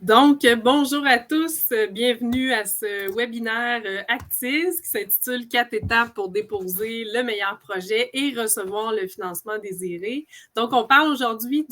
Donc, bonjour à tous. Bienvenue à ce webinaire Actis qui s'intitule « 4 étapes pour déposer le meilleur projet et recevoir le financement désiré ». Donc, on parle aujourd'hui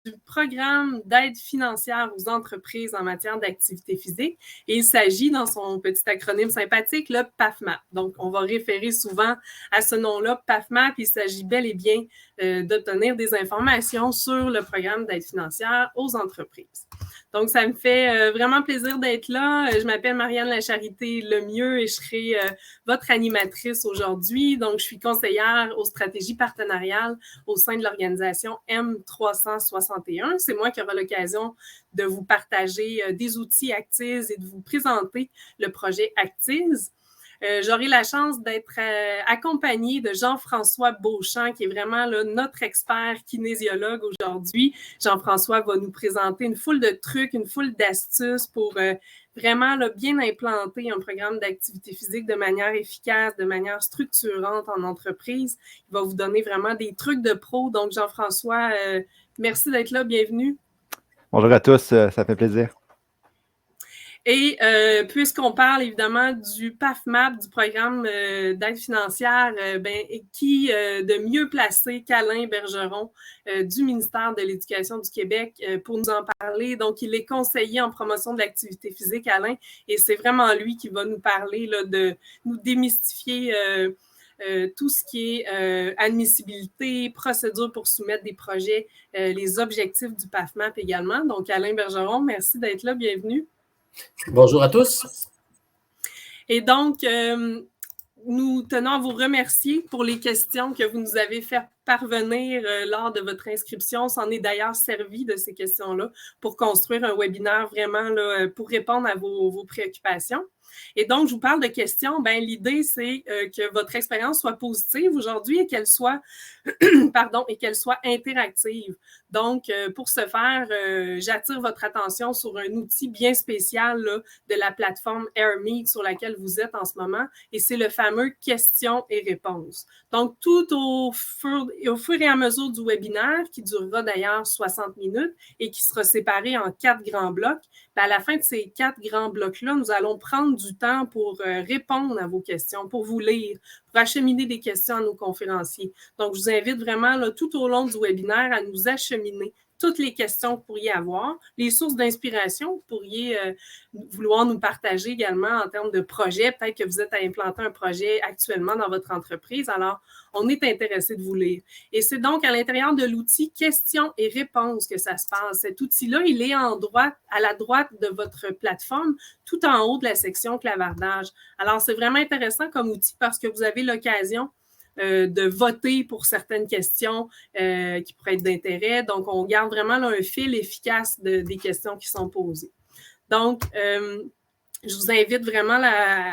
du programme d'aide financière aux entreprises en matière d'activité physique. Et il s'agit, dans son petit acronyme sympathique, le PAFMAP. Donc, on va référer souvent à ce nom-là, PAFMAP. Il s'agit bel et bien d'obtenir des informations sur le programme d'aide financière aux entreprises. Donc, ça me fait vraiment plaisir d'être là. Je m'appelle Marianne Lacharité Lemieux et je serai votre animatrice aujourd'hui. Donc, je suis conseillère aux stratégies partenariales au sein de l'organisation M361. C'est moi qui aurai l'occasion de vous partager des outils Actis et de vous présenter le projet Actis. J'aurai la chance d'être accompagnée de Jean-François Beauchamp, qui est vraiment là, notre expert kinésiologue aujourd'hui. Jean-François va nous présenter une foule de trucs, une foule d'astuces pour vraiment là, bien implanter un programme d'activité physique de manière efficace, de manière structurante en entreprise. Il va vous donner vraiment des trucs de pro. Donc, Jean-François, merci d'être là. Bienvenue. Bonjour à tous, ça fait plaisir. Et puisqu'on parle évidemment du PAFMAP, du programme d'aide financière, qui de mieux placé qu'Alain Bergeron du ministère de l'Éducation du Québec pour nous en parler. Donc, il est conseiller en promotion de l'activité physique, Alain, et c'est vraiment lui qui va nous parler là, de nous démystifier tout ce qui est admissibilité, procédure pour soumettre des projets, les objectifs du PAFMAP également. Donc, Alain Bergeron, merci d'être là, bienvenue. Bonjour à tous. Et donc, nous tenons à vous remercier pour les questions que vous nous avez fait parvenir lors de votre inscription. On s'en est d'ailleurs servi de ces questions-là pour construire un webinaire vraiment là, pour répondre à vos préoccupations. Et donc, je vous parle de questions. Ben, l'idée, c'est que votre expérience soit positive aujourd'hui et qu'elle soit, interactive. Donc, pour ce faire, j'attire votre attention sur un outil bien spécial là, de la plateforme AirMeet sur laquelle vous êtes en ce moment, et c'est le fameux questions et réponses. Donc, tout au fur et à mesure du webinaire, qui durera d'ailleurs 60 minutes et qui sera séparé en 4 grands blocs, ben à la fin de ces 4 grands blocs-là, nous allons prendre du temps pour répondre à vos questions, pour vous lire, pour acheminer des questions à nos conférenciers. Donc, je vous invite vraiment là, tout au long du webinaire à nous acheminer toutes les questions que vous pourriez avoir, les sources d'inspiration que vous pourriez vouloir nous partager également en termes de projet. Peut-être que vous êtes à implanter un projet actuellement dans votre entreprise. Alors, on est intéressé de vous lire. Et c'est donc à l'intérieur de l'outil questions et réponses que ça se passe. Cet outil-là, il est à la droite de votre plateforme, tout en haut de la section clavardage. Alors, c'est vraiment intéressant comme outil parce que vous avez l'occasion de voter pour certaines questions qui pourraient être d'intérêt. Donc, on garde vraiment là, un fil efficace des questions qui sont posées. Donc, je vous invite vraiment,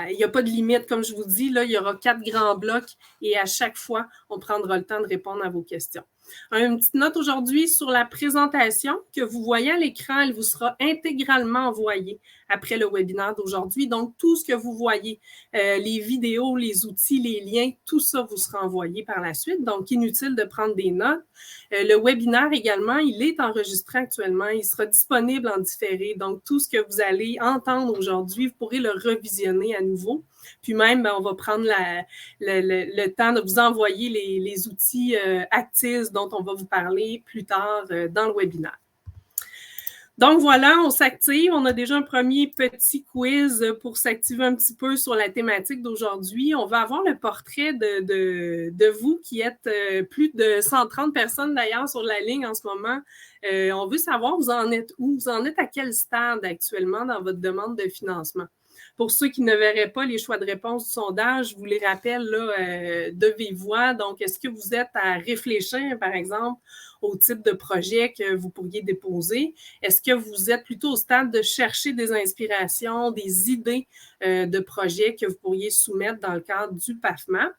il n'y a pas de limite, comme je vous dis, là, il y aura 4 grands blocs et à chaque fois, on prendra le temps de répondre à vos questions. Une petite note aujourd'hui sur la présentation que vous voyez à l'écran, elle vous sera intégralement envoyée après le webinaire d'aujourd'hui. Donc, tout ce que vous voyez, les vidéos, les outils, les liens, tout ça vous sera envoyé par la suite. Donc, inutile de prendre des notes. Le webinaire également, il est enregistré actuellement. Il sera disponible en différé. Donc, tout ce que vous allez entendre aujourd'hui, vous pourrez le revisionner à nouveau. Puis même, on va prendre le temps de vous envoyer les outils Actis dont on va vous parler plus tard dans le webinaire. Donc voilà, on s'active. On a déjà un premier petit quiz pour s'activer un petit peu sur la thématique d'aujourd'hui. On va avoir le portrait de vous qui êtes plus de 130 personnes d'ailleurs sur la ligne en ce moment. On veut savoir, vous en êtes où? Vous en êtes à quel stade actuellement dans votre demande de financement? Pour ceux qui ne verraient pas les choix de réponse du sondage, je vous les rappelle là, de vive voix. Donc, est-ce que vous êtes à réfléchir, par exemple, au type de projet que vous pourriez déposer? Est-ce que vous êtes plutôt au stade de chercher des inspirations, des idées de projets que vous pourriez soumettre dans le cadre du PAFMAP?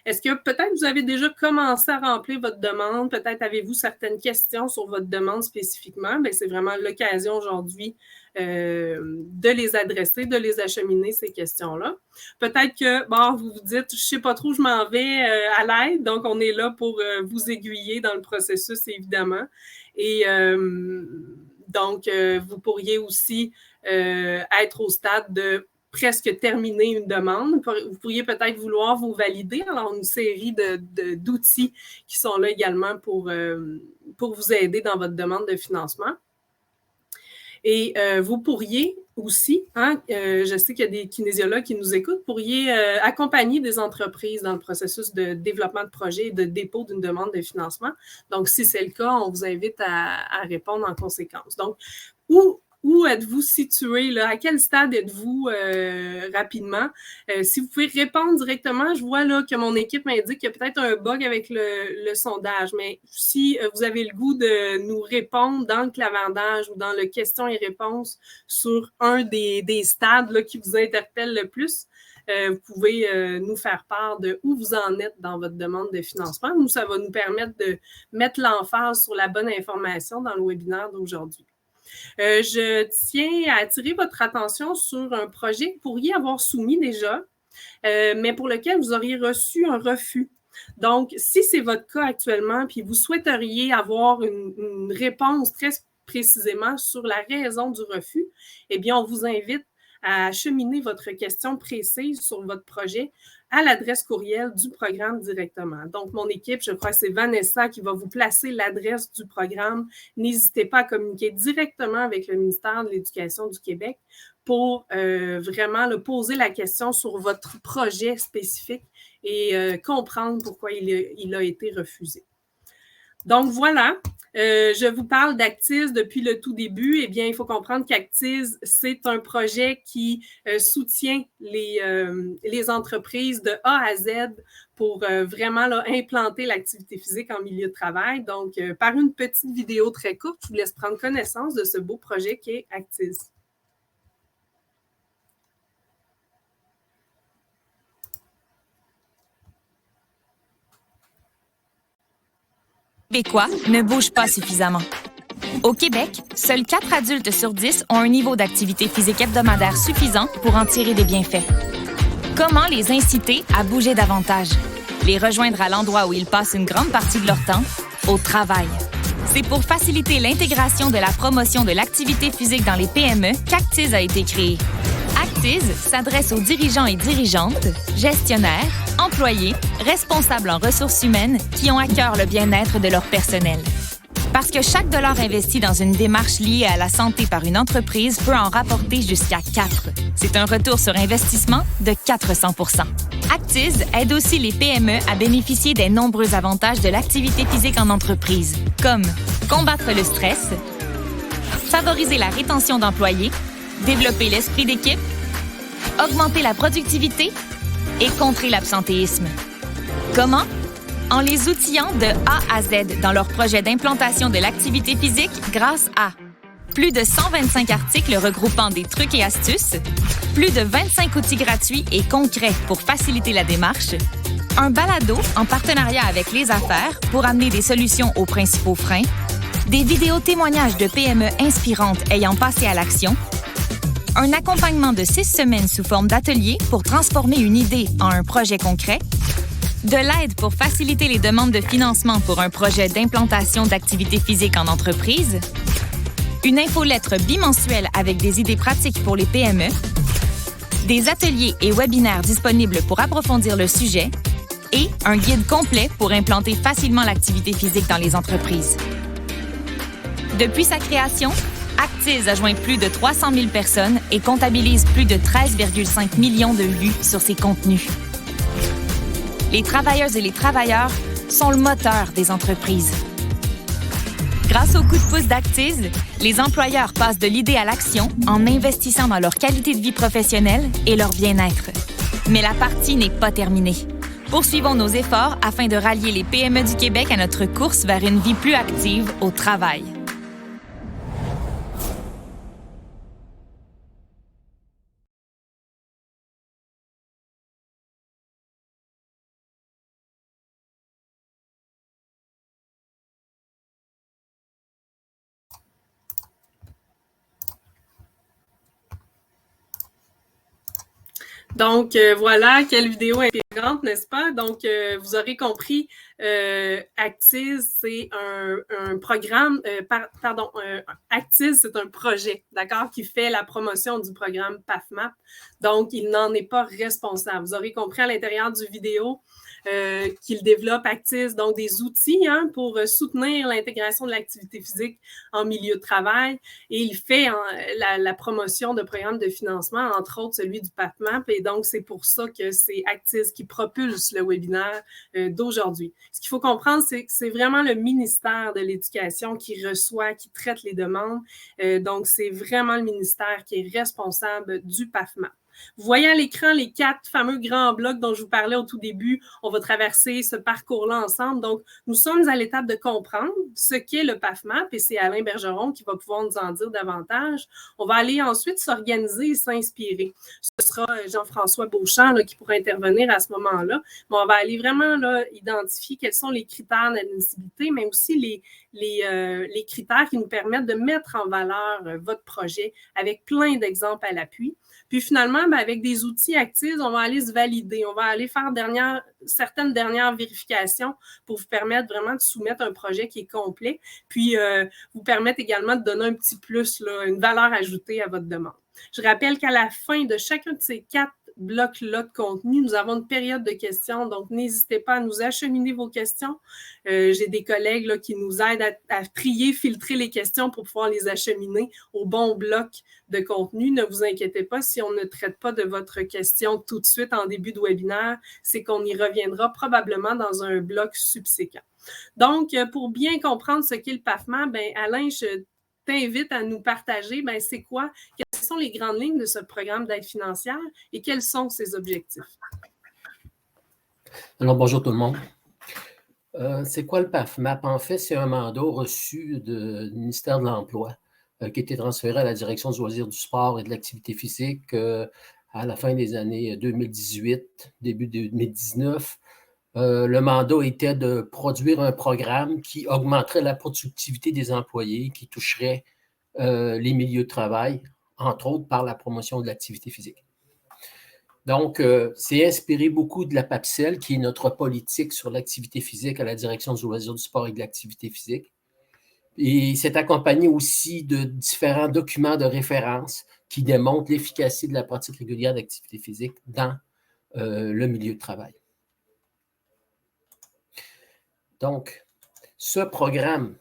Est-ce que peut-être vous avez déjà commencé à remplir votre demande? Peut-être avez-vous certaines questions sur votre demande spécifiquement? Bien, c'est vraiment l'occasion aujourd'hui de les adresser, de les acheminer, ces questions-là. Peut-être que, vous vous dites, je ne sais pas trop, je m'en vais à l'aide, donc on est là pour vous aiguiller dans le processus, évidemment. Et Donc, vous pourriez aussi être au stade de presque terminer une demande. Vous pourriez peut-être vouloir vous valider. Alors, une série d'outils qui sont là également pour vous aider dans votre demande de financement. Et vous pourriez aussi, je sais qu'il y a des kinésiologues qui nous écoutent, pourriez accompagner des entreprises dans le processus de développement de projet et de dépôt d'une demande de financement. Donc, si c'est le cas, on vous invite à répondre en conséquence. Donc, où êtes-vous situé, là? À quel stade êtes-vous rapidement? Si vous pouvez répondre directement, je vois là que mon équipe m'indique qu'il y a peut-être un bug avec le sondage, mais si vous avez le goût de nous répondre dans le clavardage ou dans le questions et réponses sur un des stades là, qui vous interpelle le plus, vous pouvez nous faire part de où vous en êtes dans votre demande de financement. Nous, ça va nous permettre de mettre l'emphase sur la bonne information dans le webinaire d'aujourd'hui. Je tiens à attirer votre attention sur un projet que vous pourriez avoir soumis déjà, mais pour lequel vous auriez reçu un refus. Donc, si c'est votre cas actuellement, puis vous souhaiteriez avoir une réponse très précisément sur la raison du refus, eh bien, on vous invite à acheminer votre question précise sur votre projet à l'adresse courriel du programme directement. Donc, mon équipe, je crois que c'est Vanessa qui va vous placer l'adresse du programme. N'hésitez pas à communiquer directement avec le ministère de l'Éducation du Québec pour vraiment poser la question sur votre projet spécifique et comprendre pourquoi il a été refusé. Donc, voilà. Je vous parle d'Actiz depuis le tout début. Eh bien, il faut comprendre qu'Actiz, c'est un projet qui soutient les entreprises de A à Z pour vraiment là, implanter l'activité physique en milieu de travail. Donc, par une petite vidéo très courte, je vous laisse prendre connaissance de ce beau projet qui est Actiz. Québécois ne bougent pas suffisamment. Au Québec, seuls 4 adultes sur 10 ont un niveau d'activité physique hebdomadaire suffisant pour en tirer des bienfaits. Comment les inciter à bouger davantage? Les rejoindre à l'endroit où ils passent une grande partie de leur temps, au travail. C'est pour faciliter l'intégration de la promotion de l'activité physique dans les PME qu'Actiz a été créé. Actiz s'adresse aux dirigeants et dirigeantes, gestionnaires, employés, responsables en ressources humaines qui ont à cœur le bien-être de leur personnel. Parce que chaque dollar investi dans une démarche liée à la santé par une entreprise peut en rapporter jusqu'à 4. C'est un retour sur investissement de 400 %. Actiz aide aussi les PME à bénéficier des nombreux avantages de l'activité physique en entreprise, comme combattre le stress, favoriser la rétention d'employés, développer l'esprit d'équipe, augmenter la productivité et contrer l'absentéisme. Comment? En les outillant de A à Z dans leur projet d'implantation de l'activité physique grâce à plus de 125 articles regroupant des trucs et astuces, plus de 25 outils gratuits et concrets pour faciliter la démarche, un balado en partenariat avec les affaires pour amener des solutions aux principaux freins, des vidéos témoignages de PME inspirantes ayant passé à l'action, un accompagnement de 6 semaines sous forme d'atelier pour transformer une idée en un projet concret, de l'aide pour faciliter les demandes de financement pour un projet d'implantation d'activité physique en entreprise, une infolettre bimensuelle avec des idées pratiques pour les PME, des ateliers et webinaires disponibles pour approfondir le sujet et un guide complet pour implanter facilement l'activité physique dans les entreprises. Depuis sa création, Actiz a joint plus de 300 000 personnes et comptabilise plus de 13,5 millions de vues sur ses contenus. Les travailleuses et les travailleurs sont le moteur des entreprises. Grâce au coup de pouce d'Actiz, les employeurs passent de l'idée à l'action en investissant dans leur qualité de vie professionnelle et leur bien-être. Mais la partie n'est pas terminée. Poursuivons nos efforts afin de rallier les PME du Québec à notre course vers une vie plus active au travail. Donc, voilà, quelle vidéo inspirante intégrante, n'est-ce pas? Donc, vous aurez compris, Actiz, c'est un programme, Actiz, c'est un projet, d'accord, qui fait la promotion du programme PAFMAP. Donc, il n'en est pas responsable. Vous aurez compris à l'intérieur du vidéo qu'il développe Actiz, donc des outils pour soutenir l'intégration de l'activité physique en milieu de travail. Et il fait la promotion de programmes de financement, entre autres celui du PAFMAP. Et donc, c'est pour ça que c'est Actiz qui propulse le webinaire d'aujourd'hui. Ce qu'il faut comprendre, c'est que c'est vraiment le ministère de l'Éducation qui reçoit, qui traite les demandes. Donc, c'est vraiment le ministère qui est responsable du PAFMAP. Vous voyez à l'écran les 4 fameux grands blocs dont je vous parlais au tout début. On va traverser ce parcours-là ensemble. Donc, nous sommes à l'étape de comprendre ce qu'est le PAFMAP et c'est Alain Bergeron qui va pouvoir nous en dire davantage. On va aller ensuite s'organiser et s'inspirer. Ce sera Jean-François Beauchamp qui pourra intervenir à ce moment-là. Mais on va aller vraiment identifier quels sont les critères d'admissibilité, mais aussi les critères qui nous permettent de mettre en valeur votre projet avec plein d'exemples à l'appui. Puis finalement, avec des outils actifs, on va aller se valider. On va aller faire certaines dernières vérifications pour vous permettre vraiment de soumettre un projet qui est complet, puis vous permettre également de donner un petit plus, une valeur ajoutée à votre demande. Je rappelle qu'à la fin de chacun de ces 4 blocs-là de contenu, nous avons une période de questions, donc n'hésitez pas à nous acheminer vos questions. J'ai des collègues qui nous aident à trier, filtrer les questions pour pouvoir les acheminer au bon bloc de contenu. Ne vous inquiétez pas, si on ne traite pas de votre question tout de suite en début de webinaire, c'est qu'on y reviendra probablement dans un bloc subséquent. Donc, pour bien comprendre ce qu'est le PAFMAP, Alain, je t'invite à nous partager, c'est quoi, quelles sont les grandes lignes de ce programme d'aide financière et quels sont ses objectifs? Alors, bonjour tout le monde. C'est quoi le PAFMAP? En fait, c'est un mandat reçu du ministère de l'Emploi qui a été transféré à la Direction du loisir, du sport et de l'activité physique à la fin des années 2018, début 2019. Le mandat était de produire un programme qui augmenterait la productivité des employés, qui toucherait les milieux de travail, entre autres par la promotion de l'activité physique. Donc, c'est inspiré beaucoup de la PAPSEL, qui est notre politique sur l'activité physique à la Direction du loisir, du sport et de l'activité physique. Et c'est accompagné aussi de différents documents de référence qui démontrent l'efficacité de la pratique régulière d'activité physique dans le milieu de travail. Donc, ce programme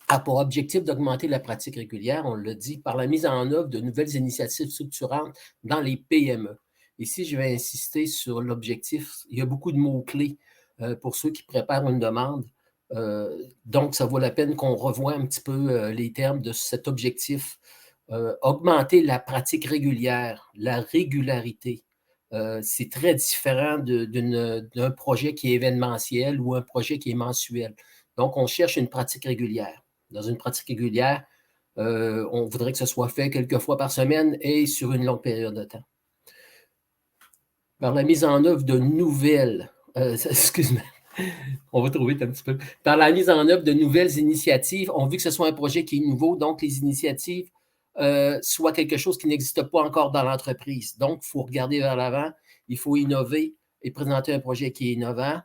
a pour objectif d'augmenter la pratique régulière, on l'a dit, par la mise en œuvre de nouvelles initiatives structurantes dans les PME. Ici, je vais insister sur l'objectif. Il y a beaucoup de mots-clés pour ceux qui préparent une demande. Donc, ça vaut la peine qu'on revoie un petit peu les termes de cet objectif. Augmenter la pratique régulière, la régularité. C'est très différent d'un projet qui est événementiel ou un projet qui est mensuel. Donc, on cherche une pratique régulière. Dans une pratique régulière, on voudrait que ce soit fait quelques fois par semaine et sur une longue période de temps. Par la mise en œuvre de nouvelles... excuse-moi, on va trouver un petit peu. Par la mise en œuvre de nouvelles initiatives, on veut que ce soit un projet qui est nouveau, donc les initiatives soient quelque chose qui n'existe pas encore dans l'entreprise. Donc, il faut regarder vers l'avant, il faut innover et présenter un projet qui est innovant.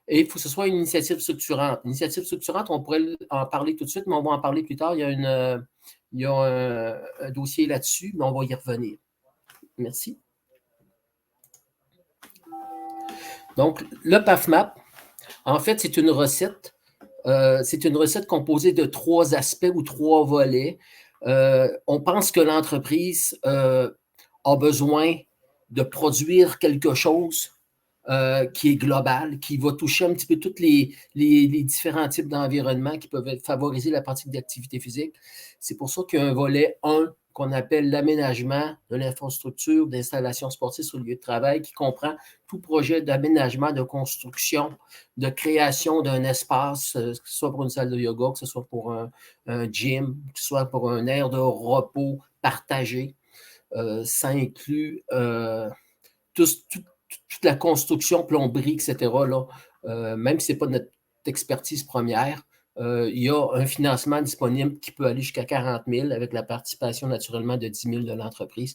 Et il faut que ce soit une initiative structurante. Une initiative structurante, on pourrait en parler tout de suite, mais on va en parler plus tard. Il y a un dossier là-dessus, mais on va y revenir. Merci. Donc, le PAFMAP, en fait, c'est une recette. C'est une recette composée de 3 aspects ou 3 volets. On pense que l'entreprise a besoin de produire quelque chose qui est global, qui va toucher un petit peu tous les différents types d'environnements qui peuvent favoriser la pratique d'activité physique. C'est pour ça qu'il y a un volet 1 qu'on appelle l'aménagement de l'infrastructure d'installation sportive sur le lieu de travail, qui comprend tout projet d'aménagement, de construction, de création d'un espace, que ce soit pour une salle de yoga, que ce soit pour un gym, que ce soit pour un aire de repos partagé. Ça inclut toute la construction, plomberie, etc. Là, même si ce n'est pas notre expertise première, il y a un financement disponible qui peut aller jusqu'à 40 000 avec la participation naturellement de 10 000 de l'entreprise.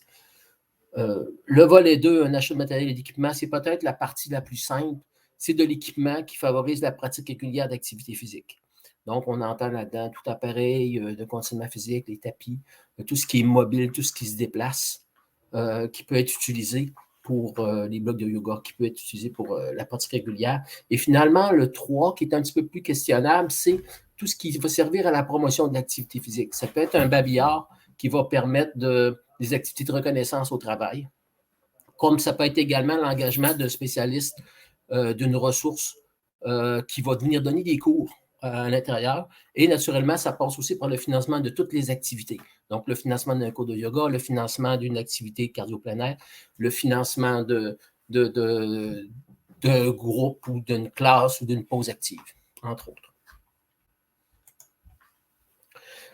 Le volet 2, un achat de matériel et d'équipement, c'est peut-être la partie la plus simple. C'est de l'équipement qui favorise la pratique régulière d'activité physique. Donc, on entend là-dedans tout appareil de conditionnement physique, les tapis, tout ce qui est mobile, tout ce qui se déplace, qui peut être utilisé pour les blocs de yoga, qui peut être utilisé pour la pratique régulière. Et finalement, le 3, qui est un petit peu plus questionnable, c'est tout ce qui va servir à la promotion de l'activité physique. Ça peut être un babillard qui va permettre des activités de reconnaissance au travail, comme ça peut être également l'engagement de spécialistes d'une ressource qui va venir donner des cours à l'intérieur. Et naturellement, ça passe aussi par le financement de toutes les activités. Donc, le financement d'un cours de yoga, le financement d'une activité cardio-plein-air, le financement de groupe ou d'une classe ou d'une pause active, entre autres.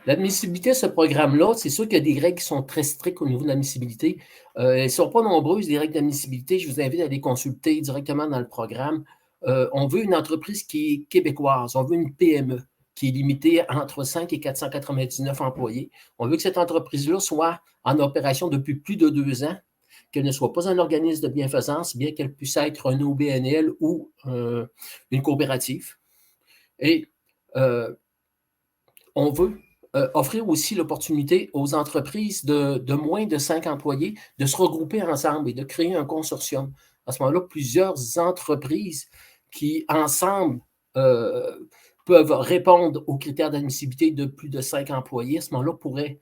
L'admissibilité de ce programme-là, c'est sûr qu'il y a des règles qui sont très strictes au niveau de l'admissibilité. Elles ne sont pas nombreuses, les règles d'admissibilité. Je vous invite à les consulter directement dans le programme. On veut une entreprise qui est québécoise. On veut une PME qui est limitée entre 5 et 499 employés. On veut que cette entreprise-là soit en opération depuis plus de 2 ans, qu'elle ne soit pas un organisme de bienfaisance, bien qu'elle puisse être un OBNL ou une coopérative. Et on veut offrir aussi l'opportunité aux entreprises de moins de 5 employés de se regrouper ensemble et de créer un consortium. À ce moment-là, plusieurs entreprises qui, ensemble, peuvent répondre aux critères d'admissibilité de plus de 5 employés, à ce moment-là, pourraient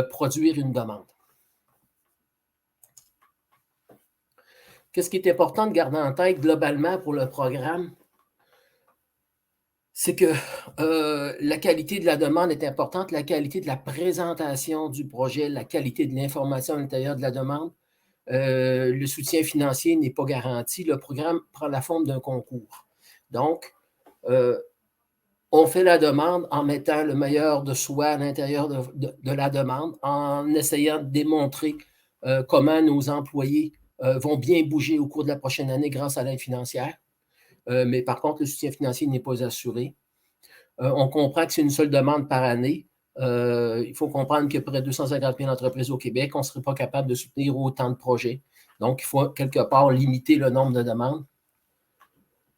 produire une demande. Qu'est-ce qui est important de garder en tête globalement pour le programme? C'est que la qualité de la demande est importante, la qualité de la présentation du projet, la qualité de l'information à l'intérieur de la demande. Le soutien financier n'est pas garanti. Le programme prend la forme d'un concours. Donc, on fait la demande en mettant le meilleur de soi à l'intérieur de la demande, en essayant de démontrer comment nos employés vont bien bouger au cours de la prochaine année grâce à l'aide financière. Mais par contre, le soutien financier n'est pas assuré. On comprend que c'est une seule demande par année. Il faut comprendre qu'il y a près de 250 000 entreprises au Québec. On ne serait pas capable de soutenir autant de projets. Donc, il faut quelque part limiter le nombre de demandes.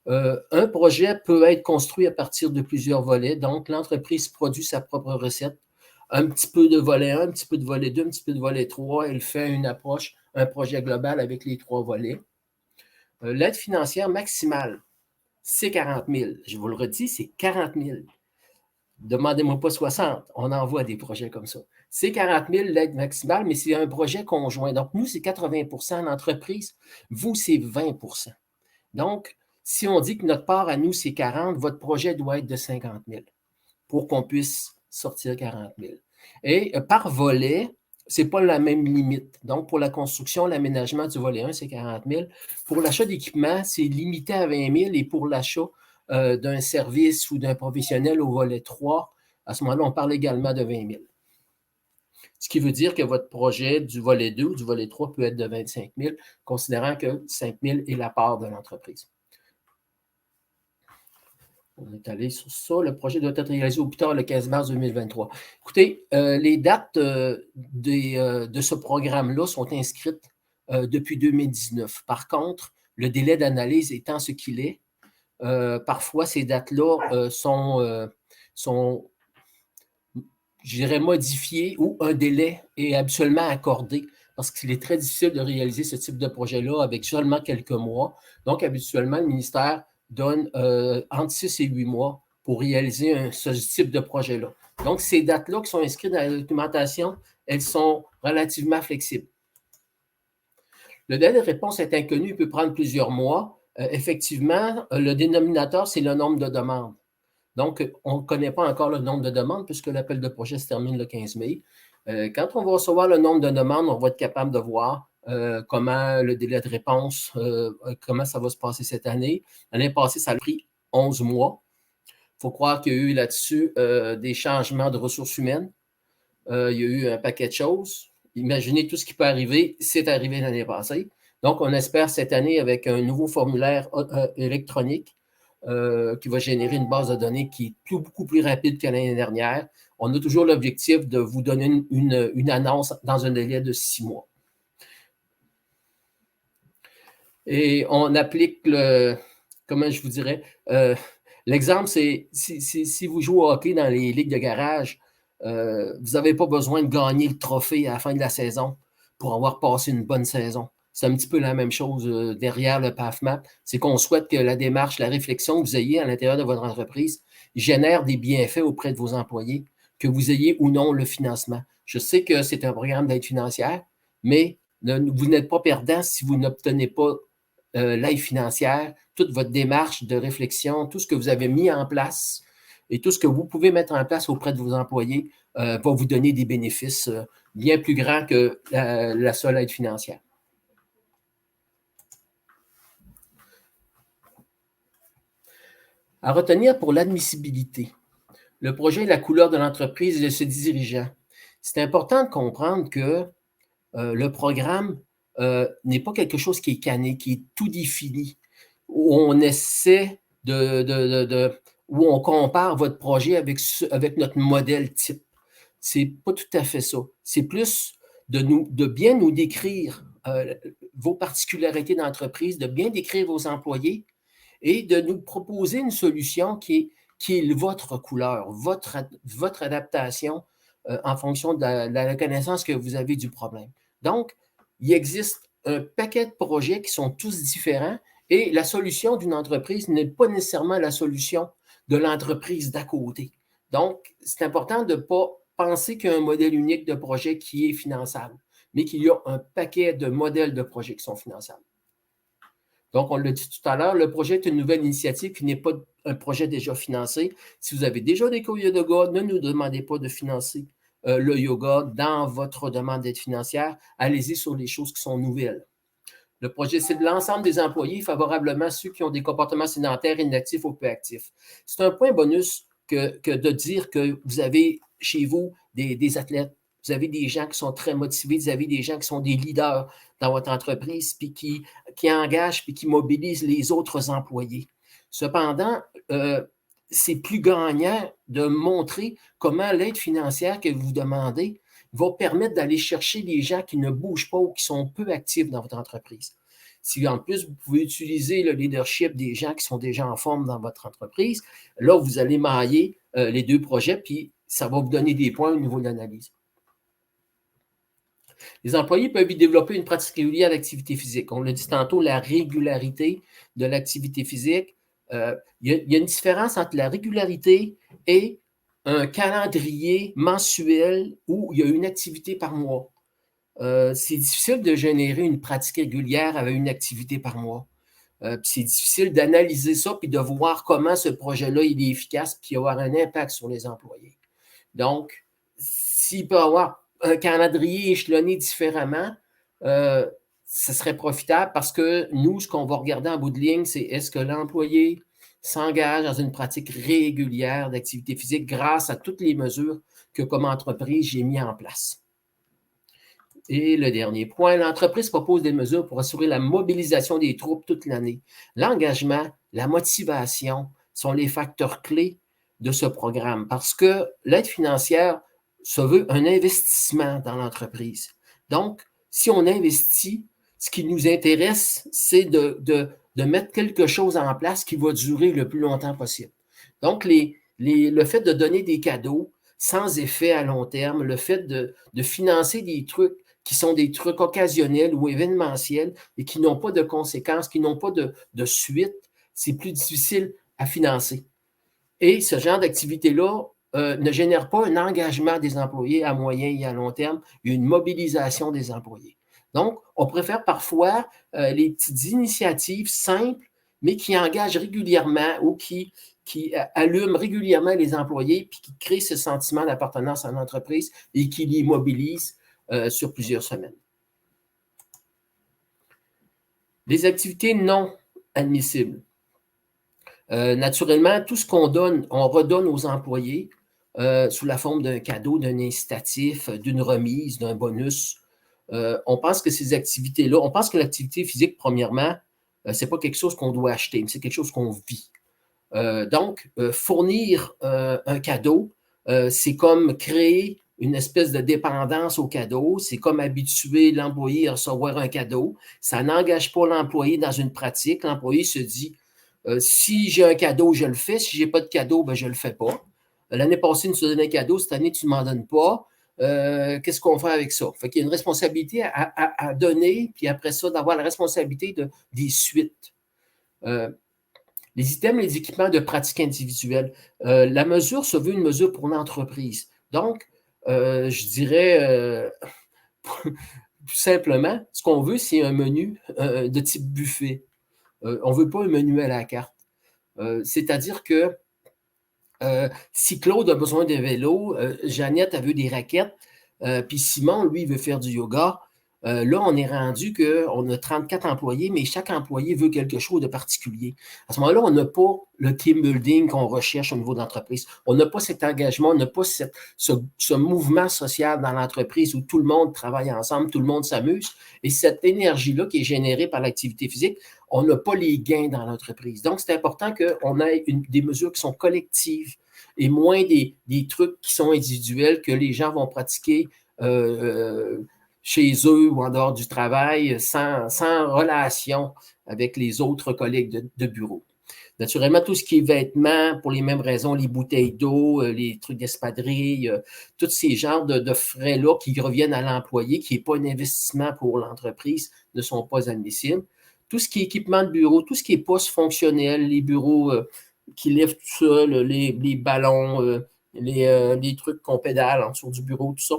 Un projet peut être construit à partir de plusieurs volets. Donc, l'entreprise produit sa propre recette. Un petit peu de volet 1, un petit peu de volet 2, un petit peu de volet 3. Elle fait une approche, un projet global avec les 3 volets. L'aide financière maximale, c'est 40 000. Je vous le redis, c'est 40 000. Demandez-moi pas 60. On envoie des projets comme ça. C'est 40 000 l'aide maximale, mais c'est un projet conjoint. Donc, nous, c'est 80 % l'entreprise. Vous, c'est 20 %. Donc, si on dit que notre part à nous, c'est 40, votre projet doit être de 50 000 pour qu'on puisse sortir 40 000. Et par volet, ce n'est pas la même limite. Donc, pour la construction, l'aménagement du volet 1, c'est 40 000. Pour l'achat d'équipement, c'est limité à 20 000. Et pour l'achat d'un service ou d'un professionnel au volet 3, à ce moment-là, on parle également de 20 000. Ce qui veut dire que votre projet du volet 2 ou du volet 3 peut être de 25 000, considérant que 5 000 est la part de l'entreprise. On est allé sur ça. Le projet doit être réalisé au plus tard le 15 mars 2023. Écoutez, les dates de ce programme-là sont inscrites depuis 2019. Par contre, le délai d'analyse étant ce qu'il est, parfois ces dates-là sont, je dirais, modifiées ou un délai est habituellement accordé parce qu'il est très difficile de réaliser ce type de projet-là avec seulement quelques mois. Donc, habituellement, le ministère donne entre 6 et 8 mois pour réaliser ce type de projet-là. Donc, ces dates-là qui sont inscrites dans la documentation, elles sont relativement flexibles. Le délai de réponse est inconnu, il peut prendre plusieurs mois. Effectivement, le dénominateur, c'est le nombre de demandes. Donc, on ne connaît pas encore le nombre de demandes puisque l'appel de projet se termine le 15 mai. Quand on va recevoir le nombre de demandes, on va être capable de voir comment le délai de réponse, comment ça va se passer cette année. L'année passée, ça a pris 11 mois. Il faut croire qu'il y a eu là-dessus des changements de ressources humaines. Il y a eu un paquet de choses. Imaginez tout ce qui peut arriver. C'est arrivé l'année passée. Donc, on espère cette année avec un nouveau formulaire électronique qui va générer une base de données qui est beaucoup plus rapide que l'année dernière. On a toujours l'objectif de vous donner une annonce dans un délai de 6 mois. Et on applique comment je vous dirais, l'exemple, c'est si vous jouez au hockey dans les ligues de garage, vous n'avez pas besoin de gagner le trophée à la fin de la saison pour avoir passé une bonne saison. C'est un petit peu la même chose derrière le PAFMAP. C'est qu'on souhaite que la démarche, la réflexion que vous ayez à l'intérieur de votre entreprise génère des bienfaits auprès de vos employés, que vous ayez ou non le financement. Je sais que c'est un programme d'aide financière, mais vous n'êtes pas perdant si vous n'obtenez pas l'aide financière, toute votre démarche de réflexion, tout ce que vous avez mis en place et tout ce que vous pouvez mettre en place auprès de vos employés va vous donner des bénéfices bien plus grands que la seule aide financière. À retenir pour l'admissibilité, le projet est la couleur de l'entreprise et de ses dirigeants. C'est important de comprendre que le programme n'est pas quelque chose qui est canné, qui est tout défini, où on essaie où on compare votre projet avec notre modèle type. C'est pas tout à fait ça. C'est plus de bien nous décrire vos particularités d'entreprise, de bien décrire vos employés et de nous proposer une solution qui est votre couleur, votre adaptation en fonction de la connaissance que vous avez du problème. Donc, il existe un paquet de projets qui sont tous différents et la solution d'une entreprise n'est pas nécessairement la solution de l'entreprise d'à côté. Donc, c'est important de ne pas penser qu'il y a un modèle unique de projet qui est finançable, mais qu'il y a un paquet de modèles de projets qui sont finançables. Donc, on l'a dit tout à l'heure, le projet est une nouvelle initiative qui n'est pas un projet déjà financé. Si vous avez déjà des cours yoga, ne nous demandez pas de financer le yoga dans votre demande d'aide financière. Allez-y sur les choses qui sont nouvelles. Le projet cible l'ensemble des employés, favorablement ceux qui ont des comportements sédentaires, inactifs ou peu actifs. C'est un point bonus que de dire que vous avez chez vous des athlètes, vous avez des gens qui sont très motivés, vous avez des gens qui sont des leaders dans votre entreprise, puis qui engagent, puis qui mobilisent les autres employés. Cependant, c'est plus gagnant de montrer comment l'aide financière que vous demandez va permettre d'aller chercher des gens qui ne bougent pas ou qui sont peu actifs dans votre entreprise. Si en plus, vous pouvez utiliser le leadership des gens qui sont déjà en forme dans votre entreprise, là, vous allez mailler les deux projets, puis ça va vous donner des points au niveau de l'analyse. Les employés peuvent y développer une pratique régulière d'activité physique. On l'a dit tantôt, la régularité de l'activité physique. Il y a une différence entre la régularité et un calendrier mensuel où il y a une activité par mois. C'est difficile de générer une pratique régulière avec une activité par mois. C'est difficile d'analyser ça puis de voir comment ce projet-là il est efficace puis avoir un impact sur les employés. Donc, s'il peut y avoir un calendrier échelonné différemment, ce serait profitable parce que nous, ce qu'on va regarder en bout de ligne, c'est est-ce que l'employé s'engage dans une pratique régulière d'activité physique grâce à toutes les mesures que, comme entreprise, j'ai mis en place. Et le dernier point, l'entreprise propose des mesures pour assurer la mobilisation des troupes toute l'année. L'engagement, la motivation sont les facteurs clés de ce programme parce que l'aide financière se veut un investissement dans l'entreprise. Donc, si on investit, ce qui nous intéresse, c'est de mettre quelque chose en place qui va durer le plus longtemps possible. Donc, le fait de donner des cadeaux sans effet à long terme, le fait de financer des trucs qui sont des trucs occasionnels ou événementiels et qui n'ont pas de conséquences, qui n'ont pas de suite, c'est plus difficile à financer. Et ce genre d'activité-là ne génère pas un engagement des employés à moyen et à long terme, une mobilisation des employés. Donc, on préfère parfois les petites initiatives simples, mais qui engagent régulièrement ou qui allument régulièrement les employés puis qui créent ce sentiment d'appartenance à l'entreprise et qui les mobilisent sur plusieurs semaines. Les activités non admissibles. Naturellement, tout ce qu'on donne, on redonne aux employés sous la forme d'un cadeau, d'un incitatif, d'une remise, d'un bonus. On pense que ces activités-là, on pense que l'activité physique, premièrement, ce n'est pas quelque chose qu'on doit acheter, mais c'est quelque chose qu'on vit. Donc, fournir un cadeau, c'est comme créer une espèce de dépendance au cadeau. C'est comme habituer l'employé à recevoir un cadeau. Ça n'engage pas l'employé dans une pratique. L'employé se dit, si j'ai un cadeau, je le fais. Si je n'ai pas de cadeau, ben, je ne le fais pas. L'année passée, tu nous as donné un cadeau. Cette année, tu ne m'en donnes pas. Qu'est-ce qu'on fait avec ça? Fait qu'il y a une responsabilité à donner, puis après ça, d'avoir la responsabilité des suites. Les items, les équipements de pratique individuelle. La mesure se veut une mesure pour l'entreprise. Donc, je dirais, tout simplement, ce qu'on veut, c'est un menu de type buffet. On ne veut pas un menu à la carte. C'est-à-dire que si Claude a besoin d'un vélo, Jeannette a vu des raquettes, puis Simon, lui, il veut faire du yoga. Là, on est rendu qu'on a 34 employés, mais chaque employé veut quelque chose de particulier. À ce moment-là, on n'a pas le team building qu'on recherche au niveau de l'entreprise. On n'a pas cet engagement, on n'a pas ce mouvement social dans l'entreprise où tout le monde travaille ensemble, tout le monde s'amuse. Et cette énergie-là qui est générée par l'activité physique, on n'a pas les gains dans l'entreprise. Donc, c'est important qu'on ait des mesures qui sont collectives et moins des trucs qui sont individuels que les gens vont pratiquer chez eux ou en dehors du travail, sans relation avec les autres collègues de bureau. Naturellement, tout ce qui est vêtements, pour les mêmes raisons, les bouteilles d'eau, les trucs d'espadrille, tous ces genres de frais-là qui reviennent à l'employé, qui n'est pas un investissement pour l'entreprise, ne sont pas admissibles. Tout ce qui est équipement de bureau, tout ce qui est poste fonctionnel, les bureaux qui lèvent tout seul, les ballons, les trucs qu'on pédale en dessous du bureau, tout ça.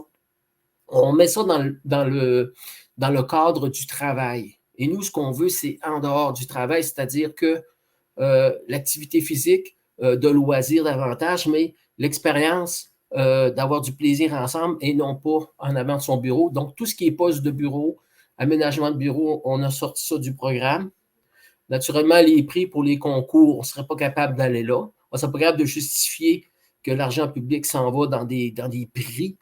On met ça dans le cadre du travail. Et nous, ce qu'on veut, c'est en dehors du travail, c'est-à-dire que l'activité physique, de loisir davantage, mais l'expérience d'avoir du plaisir ensemble et non pas en avant de son bureau. Donc, tout ce qui est poste de bureau, aménagement de bureau, on a sorti ça du programme. Naturellement, les prix pour les concours, on ne serait pas capable d'aller là. On ne serait pas capable de justifier que l'argent public s'en va dans des prix.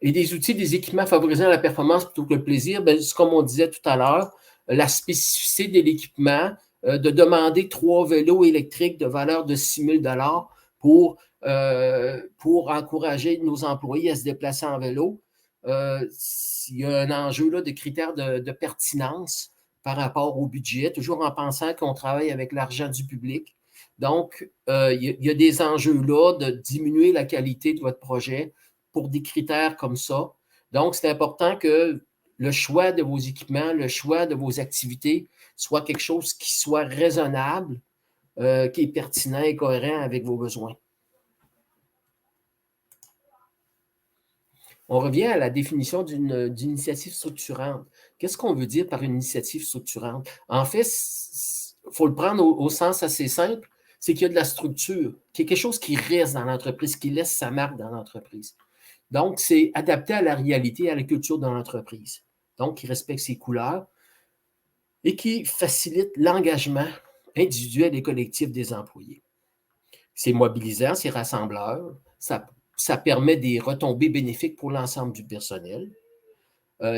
Et des outils, des équipements favorisant la performance plutôt que le plaisir, ben, c'est comme on disait tout à l'heure, la spécificité de l'équipement, de demander 3 vélos électriques de valeur de 6 000 pour encourager nos employés à se déplacer en vélo. Il y a un enjeu là, de critères de pertinence par rapport au budget, toujours en pensant qu'on travaille avec l'argent du public. Donc, il y a des enjeux là de diminuer la qualité de votre projet pour des critères comme ça. Donc, c'est important que le choix de vos équipements, le choix de vos activités soit quelque chose qui soit raisonnable, qui est pertinent et cohérent avec vos besoins. On revient à la définition d'une initiative structurante. Qu'est-ce qu'on veut dire par une initiative structurante? En fait, il faut le prendre au sens assez simple, c'est qu'il y a de la structure, qu'il y a quelque chose qui reste dans l'entreprise, qui laisse sa marque dans l'entreprise. Donc, c'est adapté à la réalité, à la culture de l'entreprise. Donc, qui respecte ses couleurs et qui facilite l'engagement individuel et collectif des employés. C'est mobilisant, c'est rassembleur, ça permet des retombées bénéfiques pour l'ensemble du personnel.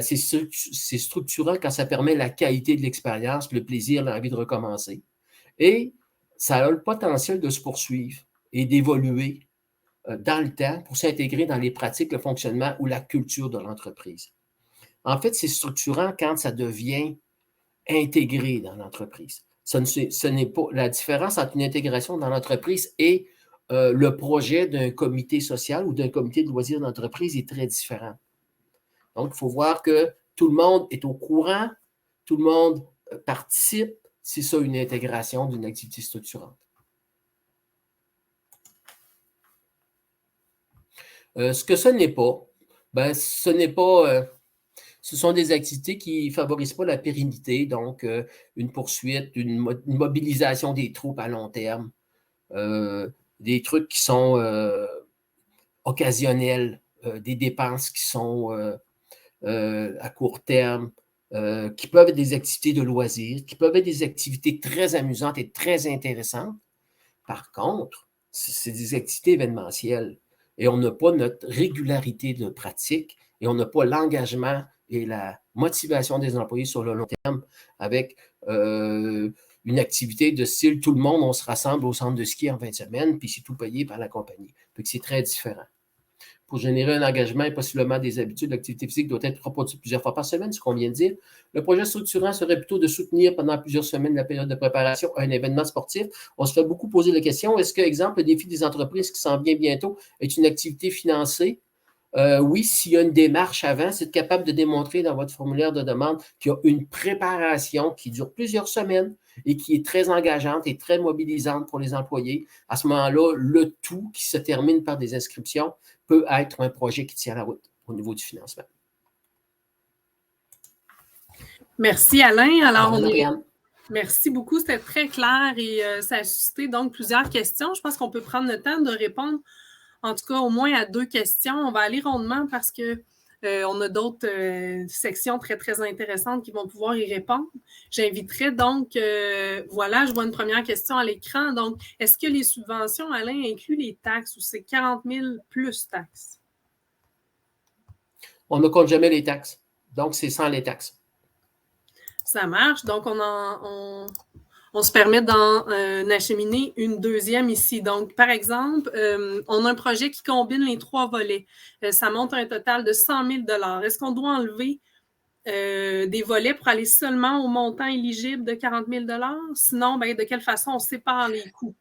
C'est structurant quand ça permet la qualité de l'expérience, le plaisir, l'envie de recommencer. Et ça a le potentiel de se poursuivre et d'évoluer dans le temps pour s'intégrer dans les pratiques, le fonctionnement ou la culture de l'entreprise. En fait, c'est structurant quand ça devient intégré dans l'entreprise. Ce n'est pas la différence entre une intégration dans l'entreprise et le projet d'un comité social ou d'un comité de loisirs d'entreprise est très différent. Donc, il faut voir que tout le monde est au courant, tout le monde participe. C'est ça une intégration d'une activité structurante. Ce que ce n'est pas, ben, ce sont des activités qui ne favorisent pas la pérennité, donc une poursuite, une mobilisation des troupes à long terme, des trucs qui sont occasionnels, des dépenses qui sont à court terme, qui peuvent être des activités de loisirs, qui peuvent être des activités très amusantes et très intéressantes. Par contre, c'est des activités événementielles et on n'a pas notre régularité de pratique et on n'a pas l'engagement et la motivation des employés sur le long terme avec une activité de style tout le monde, on se rassemble au centre de ski en fin de semaine, puis c'est tout payé par la compagnie. Donc, c'est très différent. pour générer un engagement et possiblement des habitudes. L'activité physique doit être reproduite plusieurs fois par semaine, ce qu'on vient de dire. Le projet structurant serait plutôt de soutenir pendant plusieurs semaines la période de préparation à un événement sportif. On se fait beaucoup poser la question, est-ce que, exemple, le défi des entreprises qui s'en vient bientôt est une activité financée? Oui, s'il y a une démarche avant, c'est être capable de démontrer dans votre formulaire de demande qu'il y a une préparation qui dure plusieurs semaines et qui est très engageante et très mobilisante pour les employés. À ce moment-là, le tout qui se termine par des inscriptions peut être un projet qui tient la route au niveau du financement. Merci, Alain. Alors, Marianne. Merci beaucoup, c'était très clair et ça a suscité donc plusieurs questions. Je pense qu'on peut prendre le temps de répondre, en tout cas au moins à 2 questions. On va aller rondement parce que on a d'autres sections très, très intéressantes qui vont pouvoir y répondre. J'inviterai donc, voilà, je vois une première question à l'écran. Donc, est-ce que les subventions, Alain, incluent les taxes ou c'est 40 000 plus taxes? On ne compte jamais les taxes. Donc, c'est sans les taxes. Ça marche. Donc, on se permet d'en acheminer une deuxième ici. Donc, par exemple, on a un projet qui combine les 3 volets. Ça monte un total de 100 000 $. Est-ce qu'on doit enlever des volets pour aller seulement au montant éligible de 40 000 $? Sinon, de quelle façon on sépare les coûts?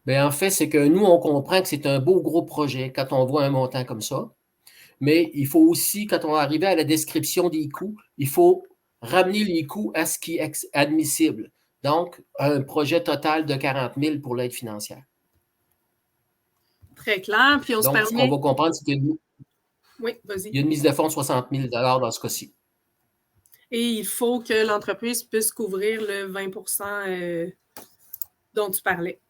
Bien, en fait, c'est que nous, on comprend que c'est un beau gros projet quand on voit un montant comme ça. Mais il faut aussi, quand on va arriver à la description des coûts, il faut ramener les coûts à ce qui est admissible. Donc, un projet total de 40 000 pour l'aide financière. Très clair. Puis Donc, ce qu'on va comprendre, c'est qu'il y a une mise de fonds de 60 000 $ dans ce cas-ci. Et il faut que l'entreprise puisse couvrir le 20 % dont tu parlais.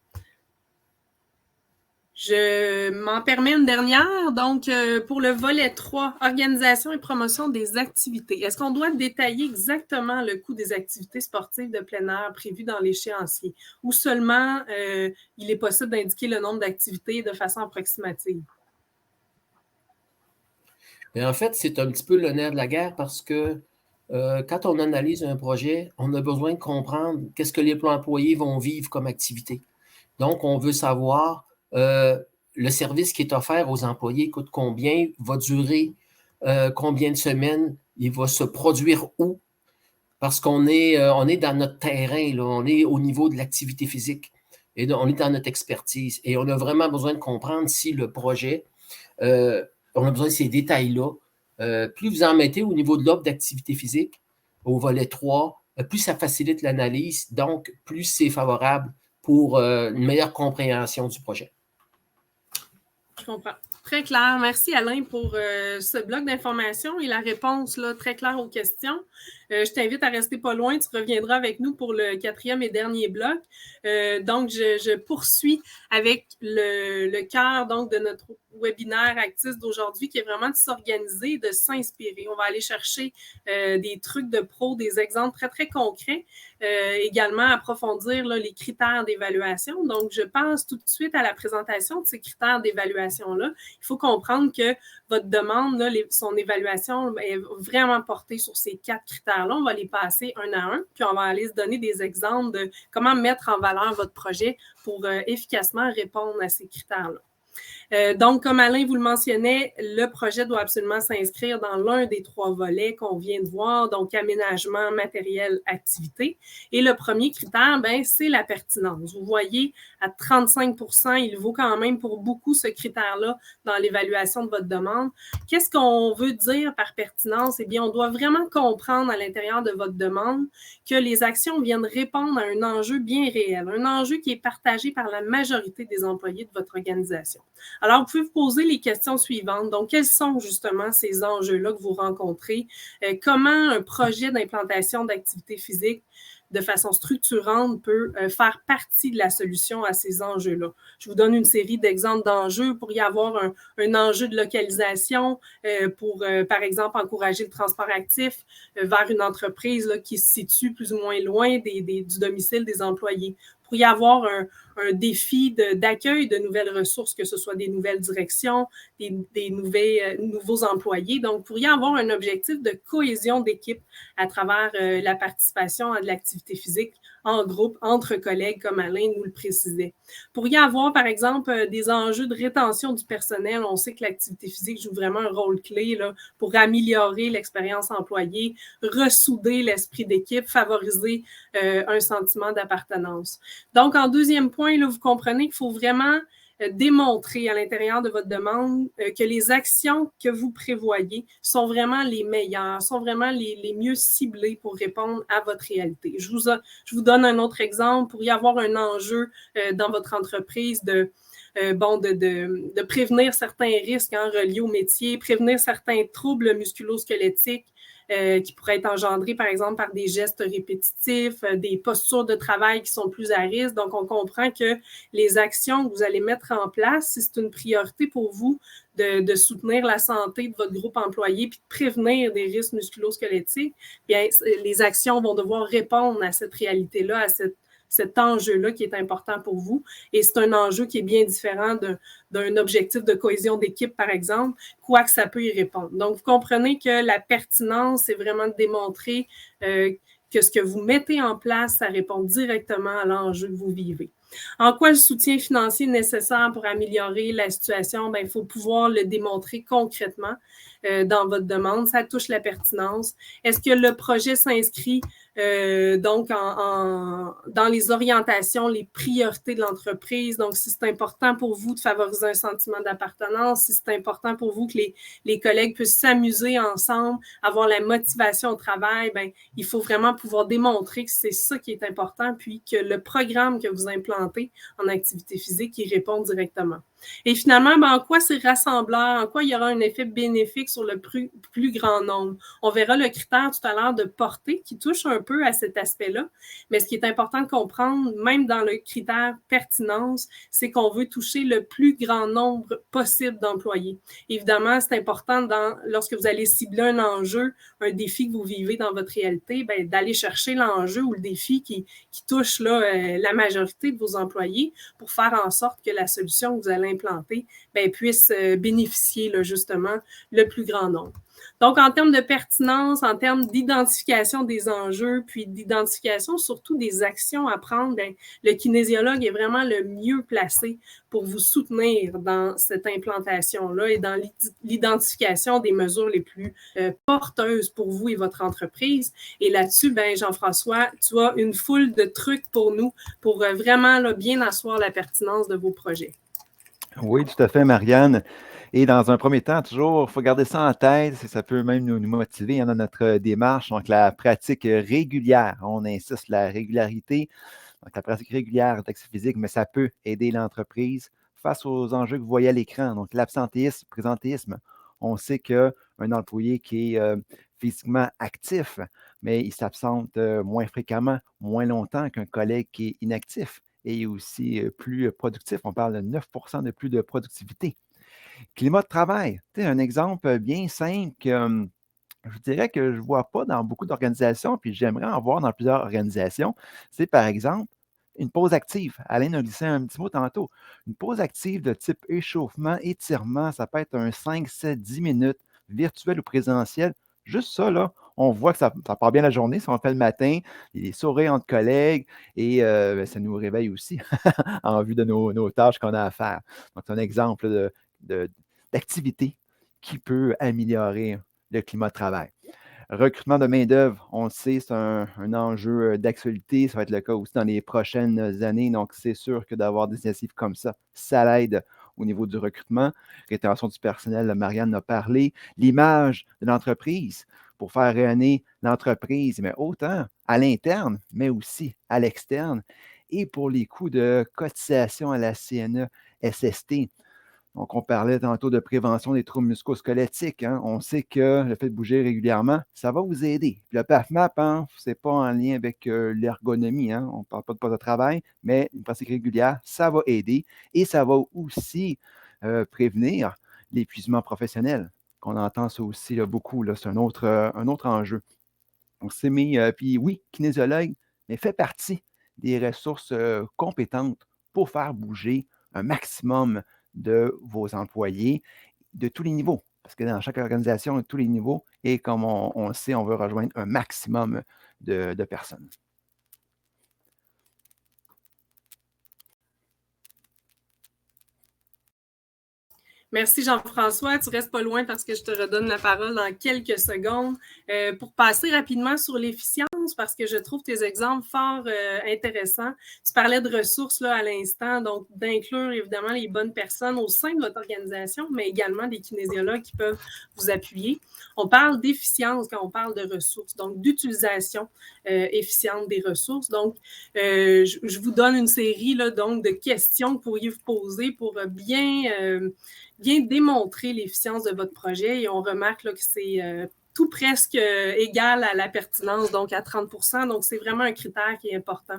Je m'en permets une dernière. Donc, pour le volet 3, organisation et promotion des activités. Est-ce qu'on doit détailler exactement le coût des activités sportives de plein air prévues dans l'échéancier ou seulement il est possible d'indiquer le nombre d'activités de façon approximative? Et en fait, c'est un petit peu le nerf de la guerre parce que quand on analyse un projet, on a besoin de comprendre qu'est-ce que les employés vont vivre comme activité. Donc, on veut savoir le service qui est offert aux employés coûte combien, va durer combien de semaines, il va se produire où, parce qu'on est dans notre terrain, là, on est au niveau de l'activité physique, et on est dans notre expertise, et on a vraiment besoin de comprendre si le projet, on a besoin de ces détails-là. Plus vous en mettez au niveau de l'offre d'activité physique, au volet 3, plus ça facilite l'analyse, donc plus c'est favorable pour une meilleure compréhension du projet. Je comprends. Très clair. Merci Alain pour ce bloc d'informations et la réponse là, très claire aux questions. Je t'invite à rester pas loin. Tu reviendras avec nous pour le 4e et dernier bloc. Donc, je poursuis avec le cœur donc, de notre webinaire Actis d'aujourd'hui qui est vraiment de s'organiser, de s'inspirer. On va aller chercher des trucs de pro, des exemples très, très concrets. Également approfondir là, les critères d'évaluation. Donc, je passe tout de suite à la présentation de ces critères d'évaluation-là. Il faut comprendre que votre demande, là, son évaluation est vraiment portée sur ces 4 critères-là. On va les passer un à un, puis on va aller se donner des exemples de comment mettre en valeur votre projet pour efficacement répondre à ces critères-là. Donc, comme Alain vous le mentionnait, le projet doit absolument s'inscrire dans l'un des 3 volets qu'on vient de voir, donc aménagement, matériel, activité. Et le premier critère, c'est la pertinence. Vous voyez, à 35 %, il vaut quand même pour beaucoup ce critère-là dans l'évaluation de votre demande. Qu'est-ce qu'on veut dire par pertinence? Eh bien, on doit vraiment comprendre à l'intérieur de votre demande que les actions viennent répondre à un enjeu bien réel, un enjeu qui est partagé par la majorité des employés de votre organisation. Alors, vous pouvez vous poser les questions suivantes. Donc, quels sont justement ces enjeux-là que vous rencontrez? Comment un projet d'implantation d'activité physique de façon structurante peut faire partie de la solution à ces enjeux-là. Je vous donne une série d'exemples d'enjeux. Pour y avoir un enjeu de localisation pour, par exemple, encourager le transport actif vers une entreprise là, qui se situe plus ou moins loin du domicile des employés. Pour y avoir un défi d'accueil de nouvelles ressources, que ce soit des nouvelles directions, des nouveaux employés. Donc, pour y avoir un objectif de cohésion d'équipe à travers la participation à de l'activité physique en groupe, entre collègues, comme Alain nous le précisait. Pour y avoir, par exemple, des enjeux de rétention du personnel, on sait que l'activité physique joue vraiment un rôle clé là, pour améliorer l'expérience employée, ressouder l'esprit d'équipe, favoriser un sentiment d'appartenance. Donc, en deuxième point, là, vous comprenez qu'il faut vraiment démontrer à l'intérieur de votre demande que les actions que vous prévoyez sont vraiment les meilleures, sont vraiment les mieux ciblées pour répondre à votre réalité. Je vous donne un autre exemple. Pour y avoir un enjeu dans votre entreprise de prévenir certains risques reliés au métier, prévenir certains troubles musculo-squelettiques qui pourraient être engendrés, par exemple, par des gestes répétitifs, des postures de travail qui sont plus à risque. Donc, on comprend que les actions que vous allez mettre en place, si c'est une priorité pour vous de soutenir la santé de votre groupe employé puis de prévenir des risques musculo-squelettiques, bien, les actions vont devoir répondre à cette réalité-là, à cet enjeu-là qui est important pour vous. Et c'est un enjeu qui est bien différent d'un objectif de cohésion d'équipe, par exemple, quoique ça peut y répondre. Donc, vous comprenez que la pertinence, c'est vraiment de démontrer que ce que vous mettez en place, ça répond directement à l'enjeu que vous vivez. En quoi le soutien financier est nécessaire pour améliorer la situation? Bien, il faut pouvoir le démontrer concrètement dans votre demande. Ça touche la pertinence. Est-ce que le projet s'inscrit donc dans les orientations, les priorités de l'entreprise? Donc, si c'est important pour vous de favoriser un sentiment d'appartenance, si c'est important pour vous que les collègues puissent s'amuser ensemble, avoir la motivation au travail, bien, il faut vraiment pouvoir démontrer que c'est ça qui est important, puis que le programme que vous implantez en activité physique, il répond directement. Et finalement, ben, en quoi c'est rassembleur, en quoi il y aura un effet bénéfique sur le plus grand nombre. On verra le critère tout à l'heure de portée qui touche un peu à cet aspect-là, mais ce qui est important de comprendre, même dans le critère pertinence, c'est qu'on veut toucher le plus grand nombre possible d'employés. Évidemment, c'est important lorsque vous allez cibler un enjeu, un défi que vous vivez dans votre réalité, ben, d'aller chercher l'enjeu ou le défi qui touche là, la majorité de vos employés pour faire en sorte que la solution que vous allez implanter bien, puisse bénéficier là, justement le plus grand nombre. Donc, en termes de pertinence, en termes d'identification des enjeux, puis d'identification surtout des actions à prendre, bien, le kinésiologue est vraiment le mieux placé pour vous soutenir dans cette implantation-là et dans l'identification des mesures les plus porteuses pour vous et votre entreprise. Et là-dessus, bien, Jean-François, tu as une foule de trucs pour nous pour vraiment là, bien asseoir la pertinence de vos projets. Oui, tout à fait, Marianne. Et dans un premier temps, toujours, il faut garder ça en tête, ça peut même nous motiver dans notre démarche. Donc, la pratique régulière, on insiste la régularité, donc la pratique régulière d'activité physique, mais ça peut aider l'entreprise face aux enjeux que vous voyez à l'écran. Donc, l'absentéisme, présentéisme. On sait qu'un employé qui est physiquement actif, mais il s'absente moins fréquemment, moins longtemps qu'un collègue qui est inactif et aussi plus productif. On parle de 9 de plus de productivité. Climat de travail, un exemple bien simple que je dirais que je ne vois pas dans beaucoup d'organisations, puis j'aimerais en voir dans plusieurs organisations. C'est par exemple une pause active. Alain a glissé un petit mot tantôt. Une pause active de type échauffement, étirement, ça peut être un 5, 7, 10 minutes, virtuel ou présentiel. Juste ça, là, on voit que ça part bien la journée. Si on fait le matin, il y a des sourires entre collègues et ça nous réveille aussi en vue de nos tâches qu'on a à faire. Donc, c'est un exemple d'activité qui peut améliorer le climat de travail. Recrutement de main-d'œuvre, on le sait, c'est un enjeu d'actualité. Ça va être le cas aussi dans les prochaines années. Donc, c'est sûr que d'avoir des initiatives comme ça l'aide au niveau du recrutement. Rétention du personnel, Marianne a parlé. L'image de l'entreprise pour faire rayonner l'entreprise, mais autant à l'interne, mais aussi à l'externe. Et pour les coûts de cotisation à la CNESST. Donc, on parlait tantôt de prévention des troubles musculo-squelettiques. Hein? On sait que le fait de bouger régulièrement, ça va vous aider. Puis le PAFMAP, hein, ce n'est pas en lien avec l'ergonomie. Hein? On ne parle pas de poste de travail, mais une pratique régulière, ça va aider. Et ça va aussi prévenir l'épuisement professionnel, qu'on entend ça aussi là, beaucoup. Là, c'est un autre enjeu. On s'est mis, puis oui, kinésiologue, mais fait partie des ressources compétentes pour faire bouger un maximum de vos employés de tous les niveaux. Parce que dans chaque organisation, tous les niveaux, et comme on le sait, on veut rejoindre un maximum de personnes. Merci Jean-François. Tu restes pas loin parce que je te redonne la parole dans quelques secondes. Pour passer rapidement sur l'efficience, parce que je trouve tes exemples fort intéressants. Tu parlais de ressources là, à l'instant, donc d'inclure évidemment les bonnes personnes au sein de votre organisation, mais également des kinésiologues qui peuvent vous appuyer. On parle d'efficience quand on parle de ressources, donc d'utilisation efficiente des ressources. Donc, je vous donne une série là, donc, de questions que vous pourriez vous poser pour bien démontrer l'efficience de votre projet et on remarque là, que c'est tout presque égal à la pertinence, donc à 30 %. Donc, c'est vraiment un critère qui est important.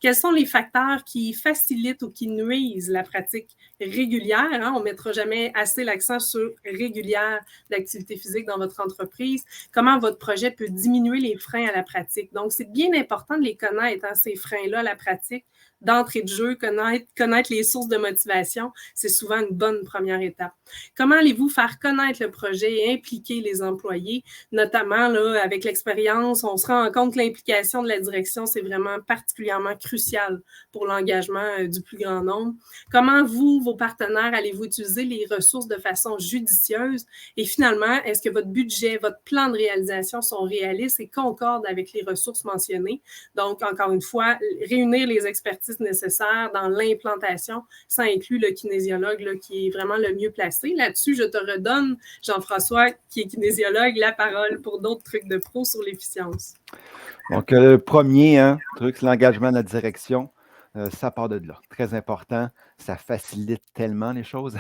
Quels sont les facteurs qui facilitent ou qui nuisent la pratique régulière? Hein? On ne mettra jamais assez l'accent sur régulière d'activité physique dans votre entreprise. Comment votre projet peut diminuer les freins à la pratique? Donc, c'est bien important de les connaître, hein, ces freins-là à la pratique. D'entrée de jeu, connaître les sources de motivation, c'est souvent une bonne première étape. Comment allez-vous faire connaître le projet et impliquer les employés? Notamment, là, avec l'expérience, on se rend compte que l'implication de la direction, c'est vraiment particulièrement crucial pour l'engagement du plus grand nombre. Comment vous, vos partenaires, allez-vous utiliser les ressources de façon judicieuse? Et finalement, est-ce que votre budget, votre plan de réalisation sont réalistes et concordent avec les ressources mentionnées? Donc, encore une fois, réunir les expertises nécessaires dans l'implantation, ça inclut le kinésiologue là, qui est vraiment le mieux placé. Là-dessus, je te redonne, Jean-François, qui est kinésiologue, la parole pour d'autres trucs de pro sur l'efficience. Donc, le premier truc, c'est l'engagement de la direction. Ça part de là. Très important. Ça facilite tellement les choses.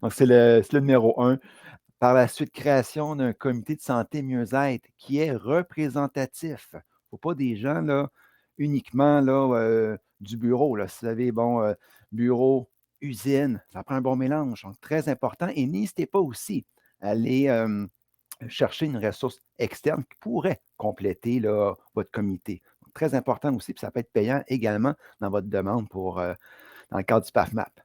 Donc, c'est le numéro 1. Par la suite, création d'un comité de santé mieux-être qui est représentatif. Il ne faut pas des gens là, uniquement là, du bureau. Là. Si vous avez, bureau, usine, ça prend un bon mélange. Donc, très important. Et n'hésitez pas aussi à aller chercher une ressource externe qui pourrait compléter là, votre comité. Donc, très important aussi, puis ça peut être payant également dans votre demande dans le cadre du PAFMAP.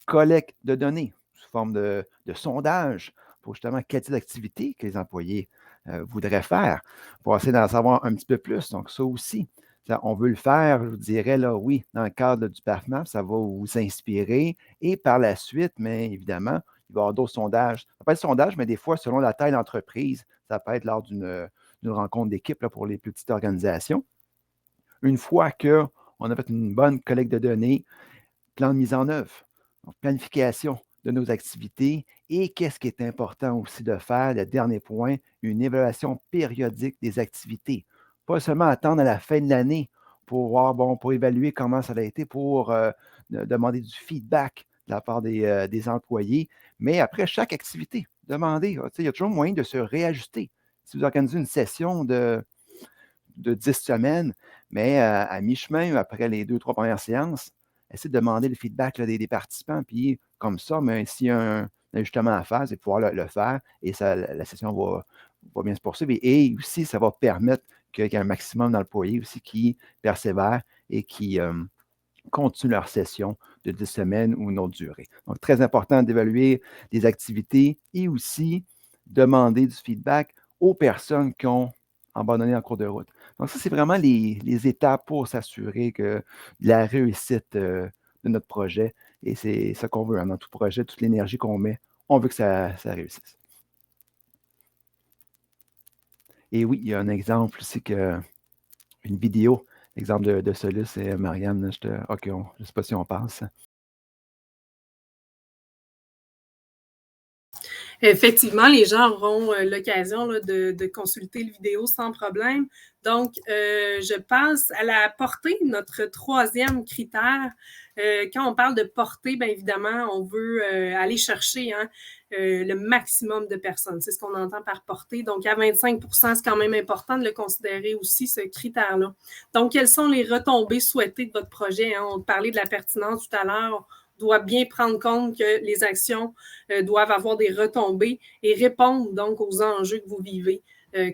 Collecte de données sous forme de sondage pour justement quel type d'activité que les employés voudraient faire pour essayer d'en savoir un petit peu plus. Donc, ça aussi, on veut le faire, je vous dirais, là, oui, dans le cadre du PAFMAP, ça va vous inspirer. Et par la suite, mais évidemment, il va y avoir d'autres sondages. Ça peut être sondage, mais des fois, selon la taille de l'entreprise, ça peut être lors d'une rencontre d'équipe là, pour les plus petites organisations. Une fois qu'on a fait une bonne collecte de données, plan de mise en œuvre, donc planification de nos activités et qu'est-ce qui est important aussi de faire, le dernier point, une évaluation périodique des activités. Pas seulement attendre à la fin de l'année pour voir, pour évaluer comment ça a été, pour demander du feedback de la part des employés, mais après chaque activité, demandez, il y a toujours moyen de se réajuster. Si vous organisez une session de 10 semaines, mais à mi-chemin, après les 2-3 premières séances, essayez de demander le feedback là, des participants, puis comme ça, mais s'il y a un ajustement à faire, c'est pouvoir le faire et la session va bien se poursuivre. Et aussi, ça va permettre qu'il y ait un maximum d'employés aussi qui persévèrent et qui continuent leur session de 10 semaines ou une autre durée. Donc, très important d'évaluer les activités et aussi demander du feedback aux personnes qui ont abandonné en cours de route. Donc, ça, c'est vraiment les étapes pour s'assurer de la réussite de notre projet. Et c'est ça qu'on veut dans tout projet, toute l'énergie qu'on met, on veut que ça réussisse. Et oui, il y a un exemple aussi, une vidéo, l'exemple de celui, c'est Marianne. OK, je ne sais pas si on passe. Effectivement, les gens auront l'occasion là, de consulter le vidéo sans problème. Donc, je passe à la portée, notre troisième critère. Quand on parle de portée, bien évidemment, on veut aller chercher le maximum de personnes. C'est ce qu'on entend par portée. Donc, à 25 %, c'est quand même important de le considérer aussi, ce critère-là. Donc, quelles sont les retombées souhaitées de votre projet? On parlait de la pertinence tout à l'heure. Doit bien prendre compte que les actions doivent avoir des retombées et répondre donc aux enjeux que vous vivez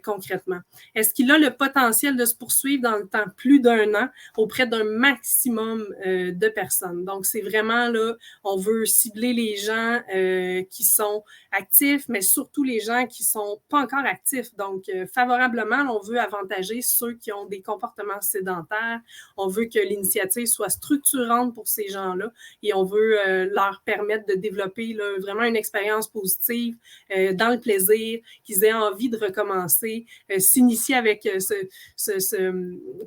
concrètement. Est-ce qu'il a le potentiel de se poursuivre dans le temps plus d'1 an auprès d'un maximum de personnes? Donc, c'est vraiment là, on veut cibler les gens qui sont actifs, mais surtout les gens qui sont pas encore actifs. Donc, favorablement, on veut avantager ceux qui ont des comportements sédentaires. On veut que l'initiative soit structurante pour ces gens-là et on veut leur permettre de développer là, vraiment une expérience positive dans le plaisir, qu'ils aient envie de recommencer, s'initier avec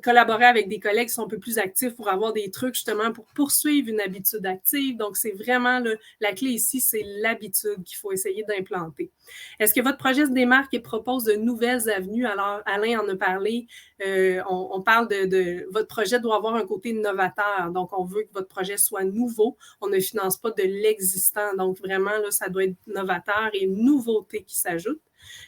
collaborer avec des collègues qui sont un peu plus actifs pour avoir des trucs justement pour poursuivre une habitude active. Donc, c'est vraiment la clé ici, c'est l'habitude qu'il faut essayer d'implanter. Est-ce que votre projet se démarque et propose de nouvelles avenues? Alors, Alain en a parlé. On parle de votre projet doit avoir un côté novateur. Donc, on veut que votre projet soit nouveau. On ne finance pas de l'existant. Donc, vraiment, là, ça doit être novateur et nouveauté qui s'ajoutent.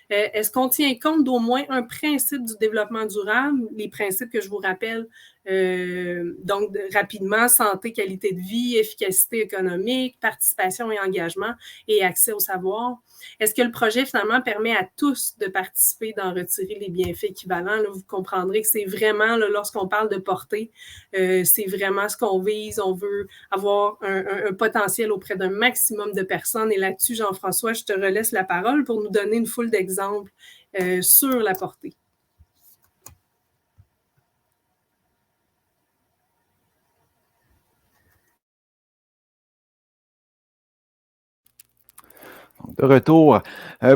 Est-ce qu'on tient compte d'au moins un principe du développement durable? Les principes que je vous rappelle, donc rapidement, santé, qualité de vie, efficacité économique, participation et engagement et accès au savoir. Est-ce que le projet, finalement, permet à tous de participer, d'en retirer les bienfaits équivalents? Là, vous comprendrez que c'est vraiment, là, lorsqu'on parle de portée, c'est vraiment ce qu'on vise. On veut avoir un potentiel auprès d'un maximum de personnes. Et là-dessus, Jean-François, je te relaisse la parole pour nous donner une foule d'exemples sur la portée. De retour,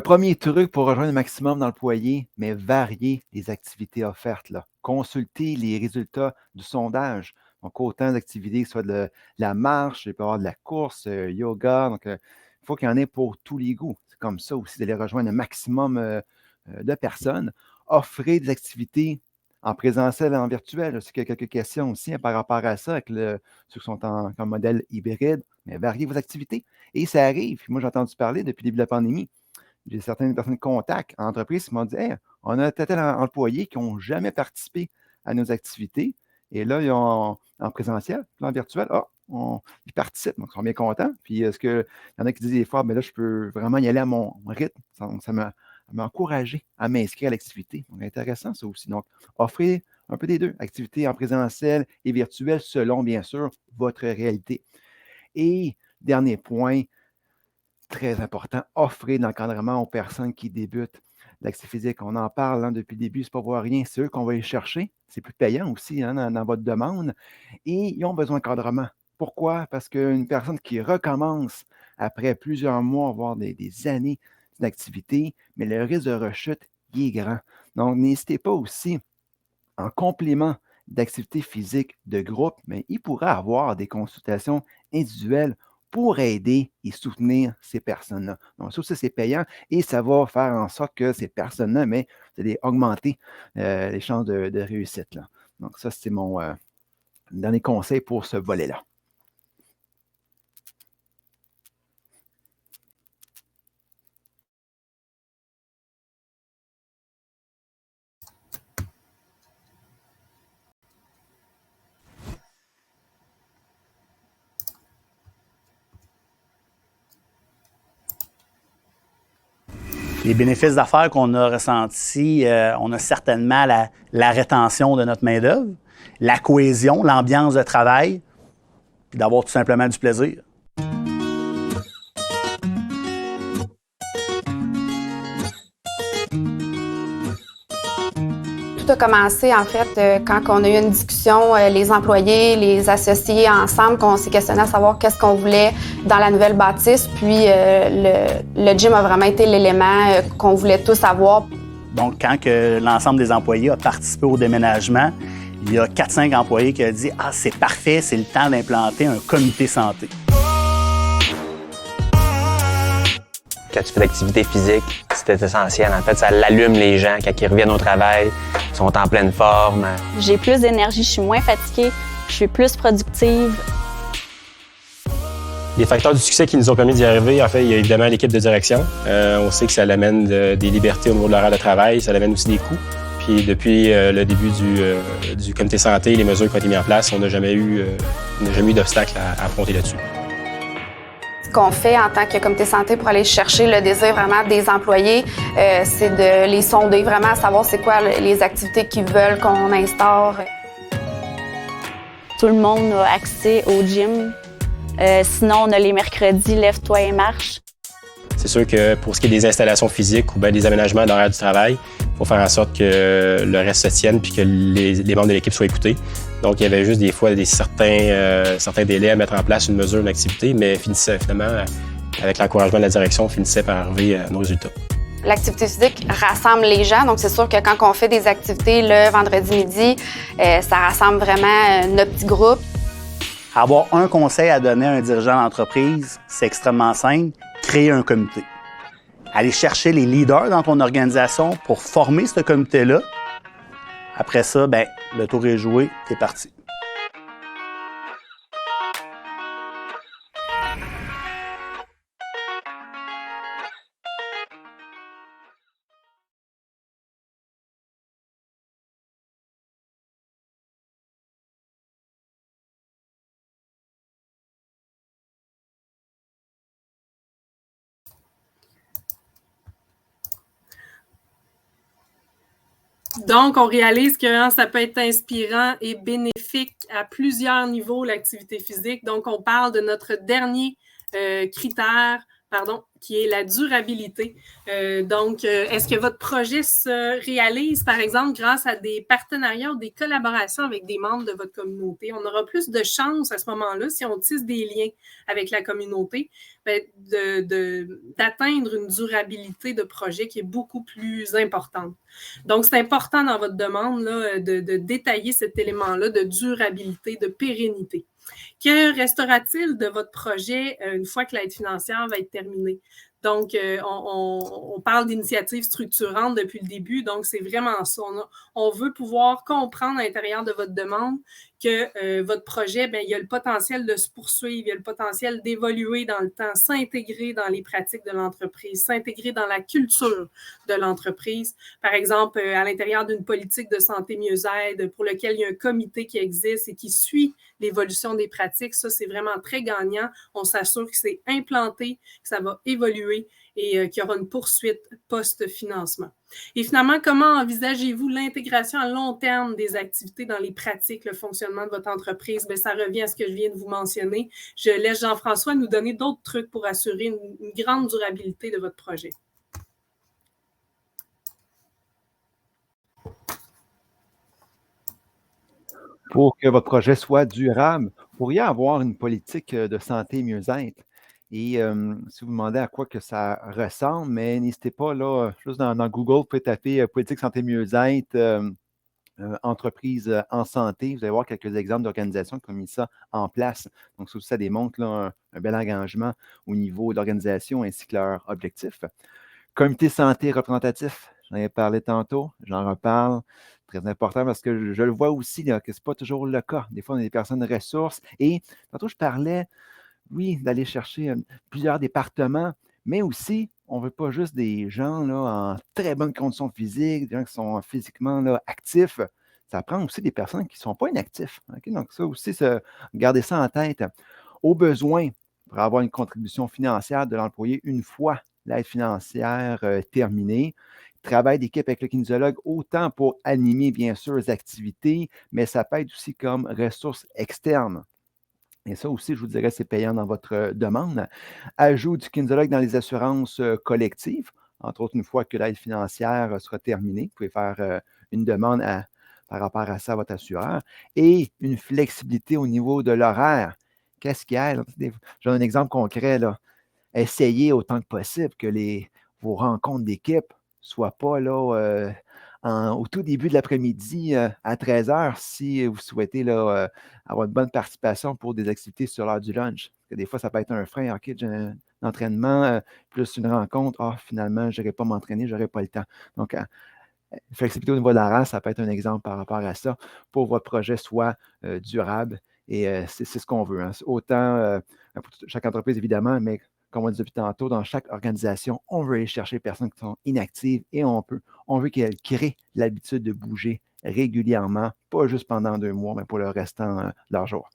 premier truc pour rejoindre le maximum d'employés, mais varier les activités offertes. Là. Consulter les résultats du sondage. Donc, autant d'activités, que ce soit de la marche, il peut y avoir de la course, yoga. Donc, il faut qu'il y en ait pour tous les goûts. C'est comme ça aussi d'aller rejoindre un maximum de personnes. Offrir des activités en présentiel et en virtuel. Je sais qu'il y a quelques questions aussi par rapport à ça, avec ceux qui sont comme modèle hybride, mais varier vos activités. Et ça arrive. Moi, j'ai entendu parler depuis le début de la pandémie. J'ai certaines personnes de contact en entreprise qui m'ont dit hey, on a tel employés qui n'ont jamais participé à nos activités. Et là, ils ont en présentiel, en virtuel, ils participent, donc ils sont bien contents. Puis, est-ce qu'il y en a qui disent des fois, mais là, je peux vraiment y aller à mon rythme. Ça m'a encouragé à m'inscrire à l'activité. Donc, intéressant, ça aussi. Donc, offrir un peu des deux, activités en présentiel et virtuel, selon, bien sûr, votre réalité. Et, dernier point, très important, offrir de l'encadrement aux personnes qui débutent l'activité physique. On en parle depuis le début, c'est pas pour rien, c'est eux qu'on va aller chercher. C'est plus payant aussi dans votre demande. Et ils ont besoin d'encadrement. Pourquoi? Parce qu'une personne qui recommence après plusieurs mois, voire des années d'activité, mais le risque de rechute, il est grand. Donc, n'hésitez pas aussi, en complément d'activités physiques de groupe, mais il pourrait avoir des consultations individuelles pour aider et soutenir ces personnes-là. Donc, ça aussi, c'est payant et ça va faire en sorte que ces personnes-là, mais vous allez augmenter les chances de réussite. Là. Donc, ça, c'est mon dernier conseil pour ce volet-là. Les bénéfices d'affaires qu'on a ressentis, on a certainement la rétention de notre main-d'œuvre, la cohésion, l'ambiance de travail, puis d'avoir tout simplement du plaisir. Tout a commencé, en fait, quand on a eu une discussion, les employés, les associés ensemble, qu'on s'est questionné à savoir qu'est-ce qu'on voulait dans la nouvelle bâtisse. Puis le gym a vraiment été l'élément qu'on voulait tous avoir. Donc, quand l'ensemble des employés a participé au déménagement, il y a 4-5 employés qui ont dit « Ah, c'est parfait, c'est le temps d'implanter un comité santé ». Quand tu fais l'activité physique, c'est essentiel. En fait, ça l'allume les gens quand ils reviennent au travail, ils sont en pleine forme. J'ai plus d'énergie, je suis moins fatiguée, je suis plus productive. Les facteurs du succès qui nous ont permis d'y arriver, en fait, il y a évidemment l'équipe de direction. On sait que ça amène des libertés au niveau de l'horaire de travail, ça amène aussi des coûts. Puis depuis le début du comité santé, les mesures qui ont été mises en place, on n'a jamais eu d'obstacle à affronter là-dessus. qu'on fait en tant que comité santé pour aller chercher le désir vraiment des employés, c'est de les sonder vraiment, savoir c'est quoi les activités qu'ils veulent qu'on instaure. Tout le monde a accès au gym. Sinon, on a les mercredis, lève-toi et marche. C'est sûr que pour ce qui est des installations physiques ou bien des aménagements d'horaire du travail, il faut faire en sorte que le reste se tienne puis que les membres de l'équipe soient écoutés. Donc, il y avait juste des fois certains délais à mettre en place une mesure d'activité, mais finalement, avec l'encouragement de la direction, on finissait par arriver à nos résultats. L'activité physique rassemble les gens, donc c'est sûr que quand on fait des activités le vendredi midi, ça rassemble vraiment notre petit groupe. Avoir un conseil à donner à un dirigeant d'entreprise, c'est extrêmement simple, créer un comité. Aller chercher les leaders dans ton organisation pour former ce comité-là. Après ça, le tour est joué, t'es parti. Donc, on réalise que ça peut être inspirant et bénéfique à plusieurs niveaux, l'activité physique. Donc, on parle de notre dernier critère, qui est la durabilité. Est-ce que votre projet se réalise, par exemple, grâce à des partenariats ou des collaborations avec des membres de votre communauté? On aura plus de chances à ce moment-là, si on tisse des liens avec la communauté, d'atteindre une durabilité de projet qui est beaucoup plus importante. Donc, c'est important dans votre demande là, de détailler cet élément-là de durabilité, de pérennité. Que restera-t-il de votre projet une fois que l'aide financière va être terminée? Donc, on parle d'initiatives structurantes depuis le début, donc c'est vraiment ça. On veut pouvoir comprendre à l'intérieur de votre demande que votre projet, il y a le potentiel de se poursuivre, il y a le potentiel d'évoluer dans le temps, s'intégrer dans les pratiques de l'entreprise, s'intégrer dans la culture de l'entreprise. Par exemple, à l'intérieur d'une politique de santé mieux-être pour lequel il y a un comité qui existe et qui suit l'évolution des pratiques, ça, c'est vraiment très gagnant. On s'assure que c'est implanté, que ça va évoluer et qu'il y aura une poursuite post-financement. Et finalement, comment envisagez-vous l'intégration à long terme des activités dans les pratiques, le fonctionnement de votre entreprise? Ça revient à ce que je viens de vous mentionner. Je laisse Jean-François nous donner d'autres trucs pour assurer une grande durabilité de votre projet. Pour que votre projet soit durable, vous pourriez avoir une politique de santé mieux-être. Et si vous vous demandez à quoi que ça ressemble, mais n'hésitez pas, là, juste dans Google, vous pouvez taper politique santé mieux-être, entreprise en santé. Vous allez voir quelques exemples d'organisations qui ont mis ça en place. Donc, ça démontre là, un bel engagement au niveau de l'organisation ainsi que leurs objectifs. Comité santé représentatif, j'en ai parlé tantôt, j'en reparle. Très important parce que je le vois aussi là, que ce n'est pas toujours le cas. Des fois, on a des personnes ressources. Et tantôt, je parlais, oui, d'aller chercher plusieurs départements, mais aussi, on ne veut pas juste des gens là, en très bonne condition physique, des gens qui sont physiquement là, actifs. Ça prend aussi des personnes qui ne sont pas inactifs. Okay? Donc, ça aussi, gardez ça en tête. Au besoin, pour avoir une contribution financière de l'employé une fois l'aide financière terminée, travail d'équipe avec le kinésiologue, autant pour animer, bien sûr, les activités, mais ça peut être aussi comme ressource externe. Et ça aussi, je vous dirais, c'est payant dans votre demande. Ajout du kinésiologue dans les assurances collectives, entre autres, une fois que l'aide financière sera terminée, vous pouvez faire une demande par rapport à ça à votre assureur. Et une flexibilité au niveau de l'horaire. Qu'est-ce qu'il y a? J'ai un exemple concret. Là. Essayez autant que possible que vos rencontres d'équipe ne soient pas là, au tout début de l'après-midi à 13h si vous souhaitez là, avoir une bonne participation pour des activités sur l'heure du lunch. Parce que des fois, ça peut être un frein. OK, j'ai un entraînement plus une rencontre. Finalement, je n'irai pas m'entraîner, je n'aurai pas le temps. Donc, flexibilité au niveau de la race, ça peut être un exemple par rapport à ça pour que votre projet soit durable. Et c'est ce qu'on veut. Hein. Autant pour chaque entreprise, évidemment, mais comme on dit depuis tantôt, dans chaque organisation, on veut aller chercher les personnes qui sont inactives et on veut qu'elles créent l'habitude de bouger régulièrement, pas juste pendant 2 mois, mais pour le restant de leur jour.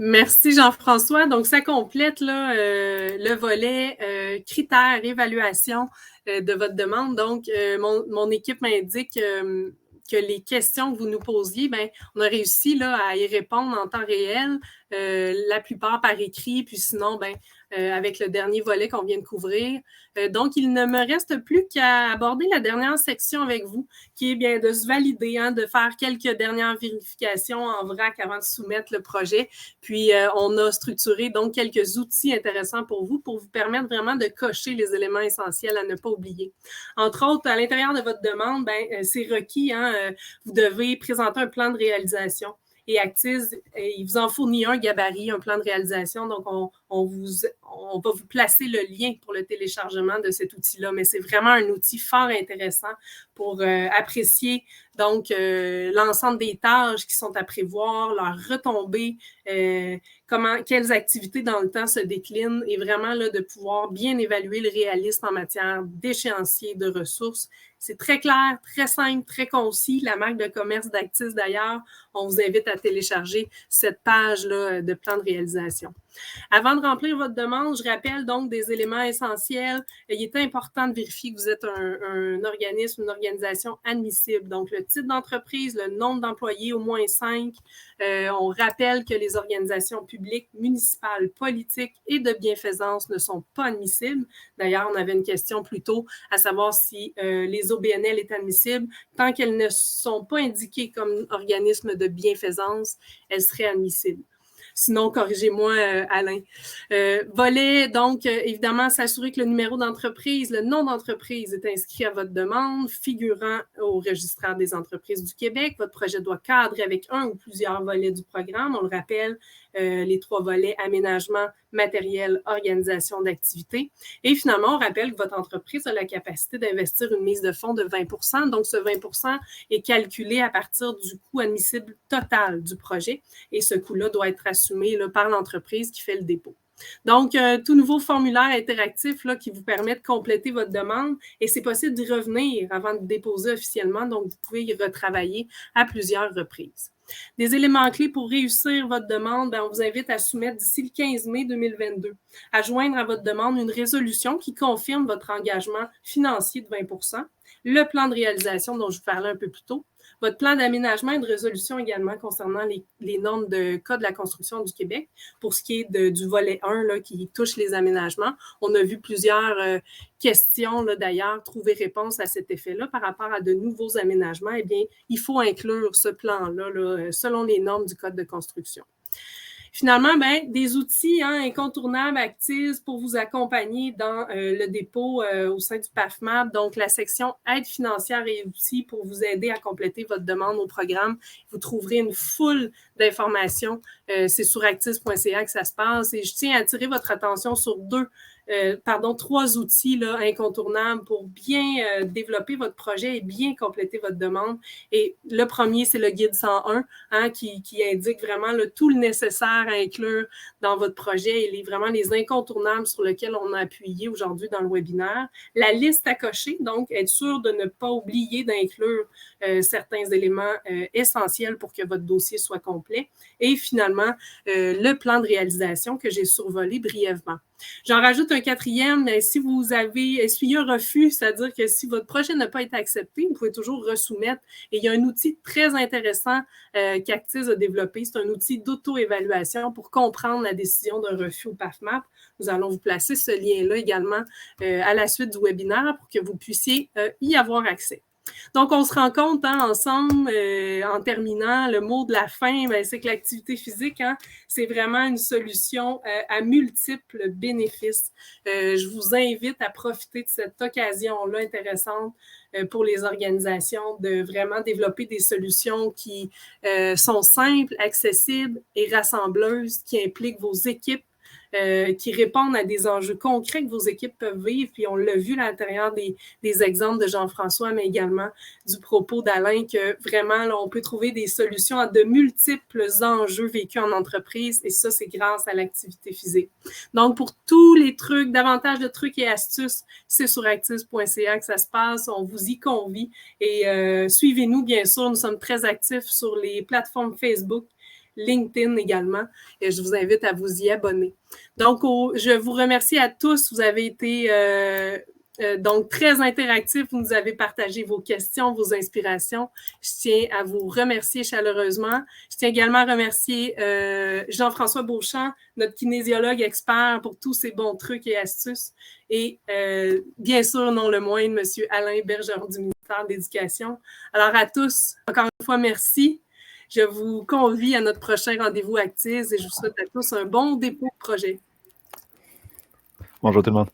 Merci Jean-François. Donc, ça complète là, le volet critères, évaluation de votre demande. Donc, mon équipe m'indique que les questions que vous nous posiez, bien, on a réussi là, à y répondre en temps réel, la plupart par écrit, puis sinon, bien, avec le dernier volet qu'on vient de couvrir. Donc, il ne me reste plus qu'à aborder la dernière section avec vous, qui est bien de se valider, hein, de faire quelques dernières vérifications en vrac avant de soumettre le projet. Puis, on a structuré donc quelques outils intéressants pour vous permettre vraiment de cocher les éléments essentiels à ne pas oublier. Entre autres, à l'intérieur de votre demande, ben, c'est requis, hein, vous devez présenter un plan de réalisation. Et Actiz, il vous en fournit un gabarit, un plan de réalisation. Donc, on va vous placer le lien pour le téléchargement de cet outil-là. Mais c'est vraiment un outil fort intéressant pour apprécier donc l'ensemble des tâches qui sont à prévoir, leurs retombées, quelles activités dans le temps se déclinent et vraiment là, de pouvoir bien évaluer le réalisme en matière d'échéancier de ressources. C'est très clair, très simple, très concis. La marque de commerce d'Actiz, d'ailleurs, on vous invite à télécharger cette page-là de plan de réalisation. Avant de remplir votre demande, je rappelle donc des éléments essentiels. Il est important de vérifier que vous êtes un organisme, une organisation admissible. Donc, le titre d'entreprise, le nombre d'employés, au moins 5. On rappelle que les organisations publiques, municipales, politiques et de bienfaisance ne sont pas admissibles. D'ailleurs, on avait une question plus tôt à savoir si les OBNL est admissible. Tant qu'elles ne sont pas indiquées comme organisme de bienfaisance, elles seraient admissibles. Sinon, corrigez-moi, Alain. Volet, donc, évidemment, s'assurer que le numéro d'entreprise, le nom d'entreprise est inscrit à votre demande, figurant au registraire des entreprises du Québec. Votre projet doit cadrer avec un ou plusieurs volets du programme. On le rappelle, les 3 volets aménagement, matériel, organisation d'activité. Et finalement, on rappelle que votre entreprise a la capacité d'investir une mise de fonds de 20 %. Donc, ce 20 % est calculé à partir du coût admissible total du projet. Et ce coût-là doit être assumé là, par l'entreprise qui fait le dépôt. Donc, tout nouveau formulaire interactif là, qui vous permet de compléter votre demande et c'est possible d'y revenir avant de déposer officiellement. Donc, vous pouvez y retravailler à plusieurs reprises. Des éléments clés pour réussir votre demande, bien, on vous invite à soumettre d'ici le 15 mai 2022, à joindre à votre demande une résolution qui confirme votre engagement financier de 20 %, le plan de réalisation dont je vous parlais un peu plus tôt, votre plan d'aménagement et de résolution également concernant les normes de Code de la construction du Québec pour ce qui est du volet 1 là, qui touche les aménagements. On a vu plusieurs questions là, d'ailleurs, trouver réponse à cet effet-là par rapport à de nouveaux aménagements. Eh bien, il faut inclure ce plan-là là, selon les normes du Code de construction. Finalement, bien, des outils incontournables, Actiz, pour vous accompagner dans le dépôt au sein du PAFMAP. Donc, la section aide financière et outils pour vous aider à compléter votre demande au programme. Vous trouverez une foule d'informations. C'est sur actiz.ca que ça se passe. Et je tiens à attirer votre attention sur 3 outils là, incontournables pour bien développer votre projet et bien compléter votre demande. Et le premier, c'est le guide 101 qui indique vraiment tout le nécessaire à inclure dans votre projet et vraiment les incontournables sur lesquels on a appuyé aujourd'hui dans le webinaire. La liste à cocher, donc être sûr de ne pas oublier d'inclure certains éléments essentiels pour que votre dossier soit complet. Et finalement, le plan de réalisation que j'ai survolé brièvement. J'en rajoute un 4e, mais si vous avez essuyé un refus, c'est-à-dire que si votre projet n'a pas été accepté, vous pouvez toujours resoumettre. Et il y a un outil très intéressant qu'Actiz a développé. C'est un outil d'auto-évaluation pour comprendre la décision d'un refus au PAFMAP. Nous allons vous placer ce lien-là également à la suite du webinaire pour que vous puissiez y avoir accès. Donc, on se rend compte ensemble, en terminant, le mot de la fin, bien, c'est que l'activité physique, c'est vraiment une solution à multiples bénéfices. Je vous invite à profiter de cette occasion-là intéressante pour les organisations de vraiment développer des solutions qui sont simples, accessibles et rassembleuses, qui impliquent vos équipes, qui répondent à des enjeux concrets que vos équipes peuvent vivre. Puis on l'a vu à l'intérieur des exemples de Jean-François, mais également du propos d'Alain, que vraiment, là, on peut trouver des solutions à de multiples enjeux vécus en entreprise, et ça, c'est grâce à l'activité physique. Donc, pour tous les trucs, davantage de trucs et astuces, c'est sur actiz.ca que ça se passe. On vous y convie. Et suivez-nous, bien sûr. Nous sommes très actifs sur les plateformes Facebook, LinkedIn également. Et je vous invite à vous y abonner. Donc, je vous remercie à tous. Vous avez été donc très interactifs. Vous nous avez partagé vos questions, vos inspirations. Je tiens à vous remercier chaleureusement. Je tiens également à remercier Jean-François Beauchamp, notre kinésiologue expert, pour tous ces bons trucs et astuces. Et bien sûr, non le moindre, M. Alain Bergeron du ministère de l'Éducation. Alors à tous, encore une fois, merci. Je vous convie à notre prochain rendez-vous Actis et je vous souhaite à tous un bon dépôt de projet. Bonjour tout le monde.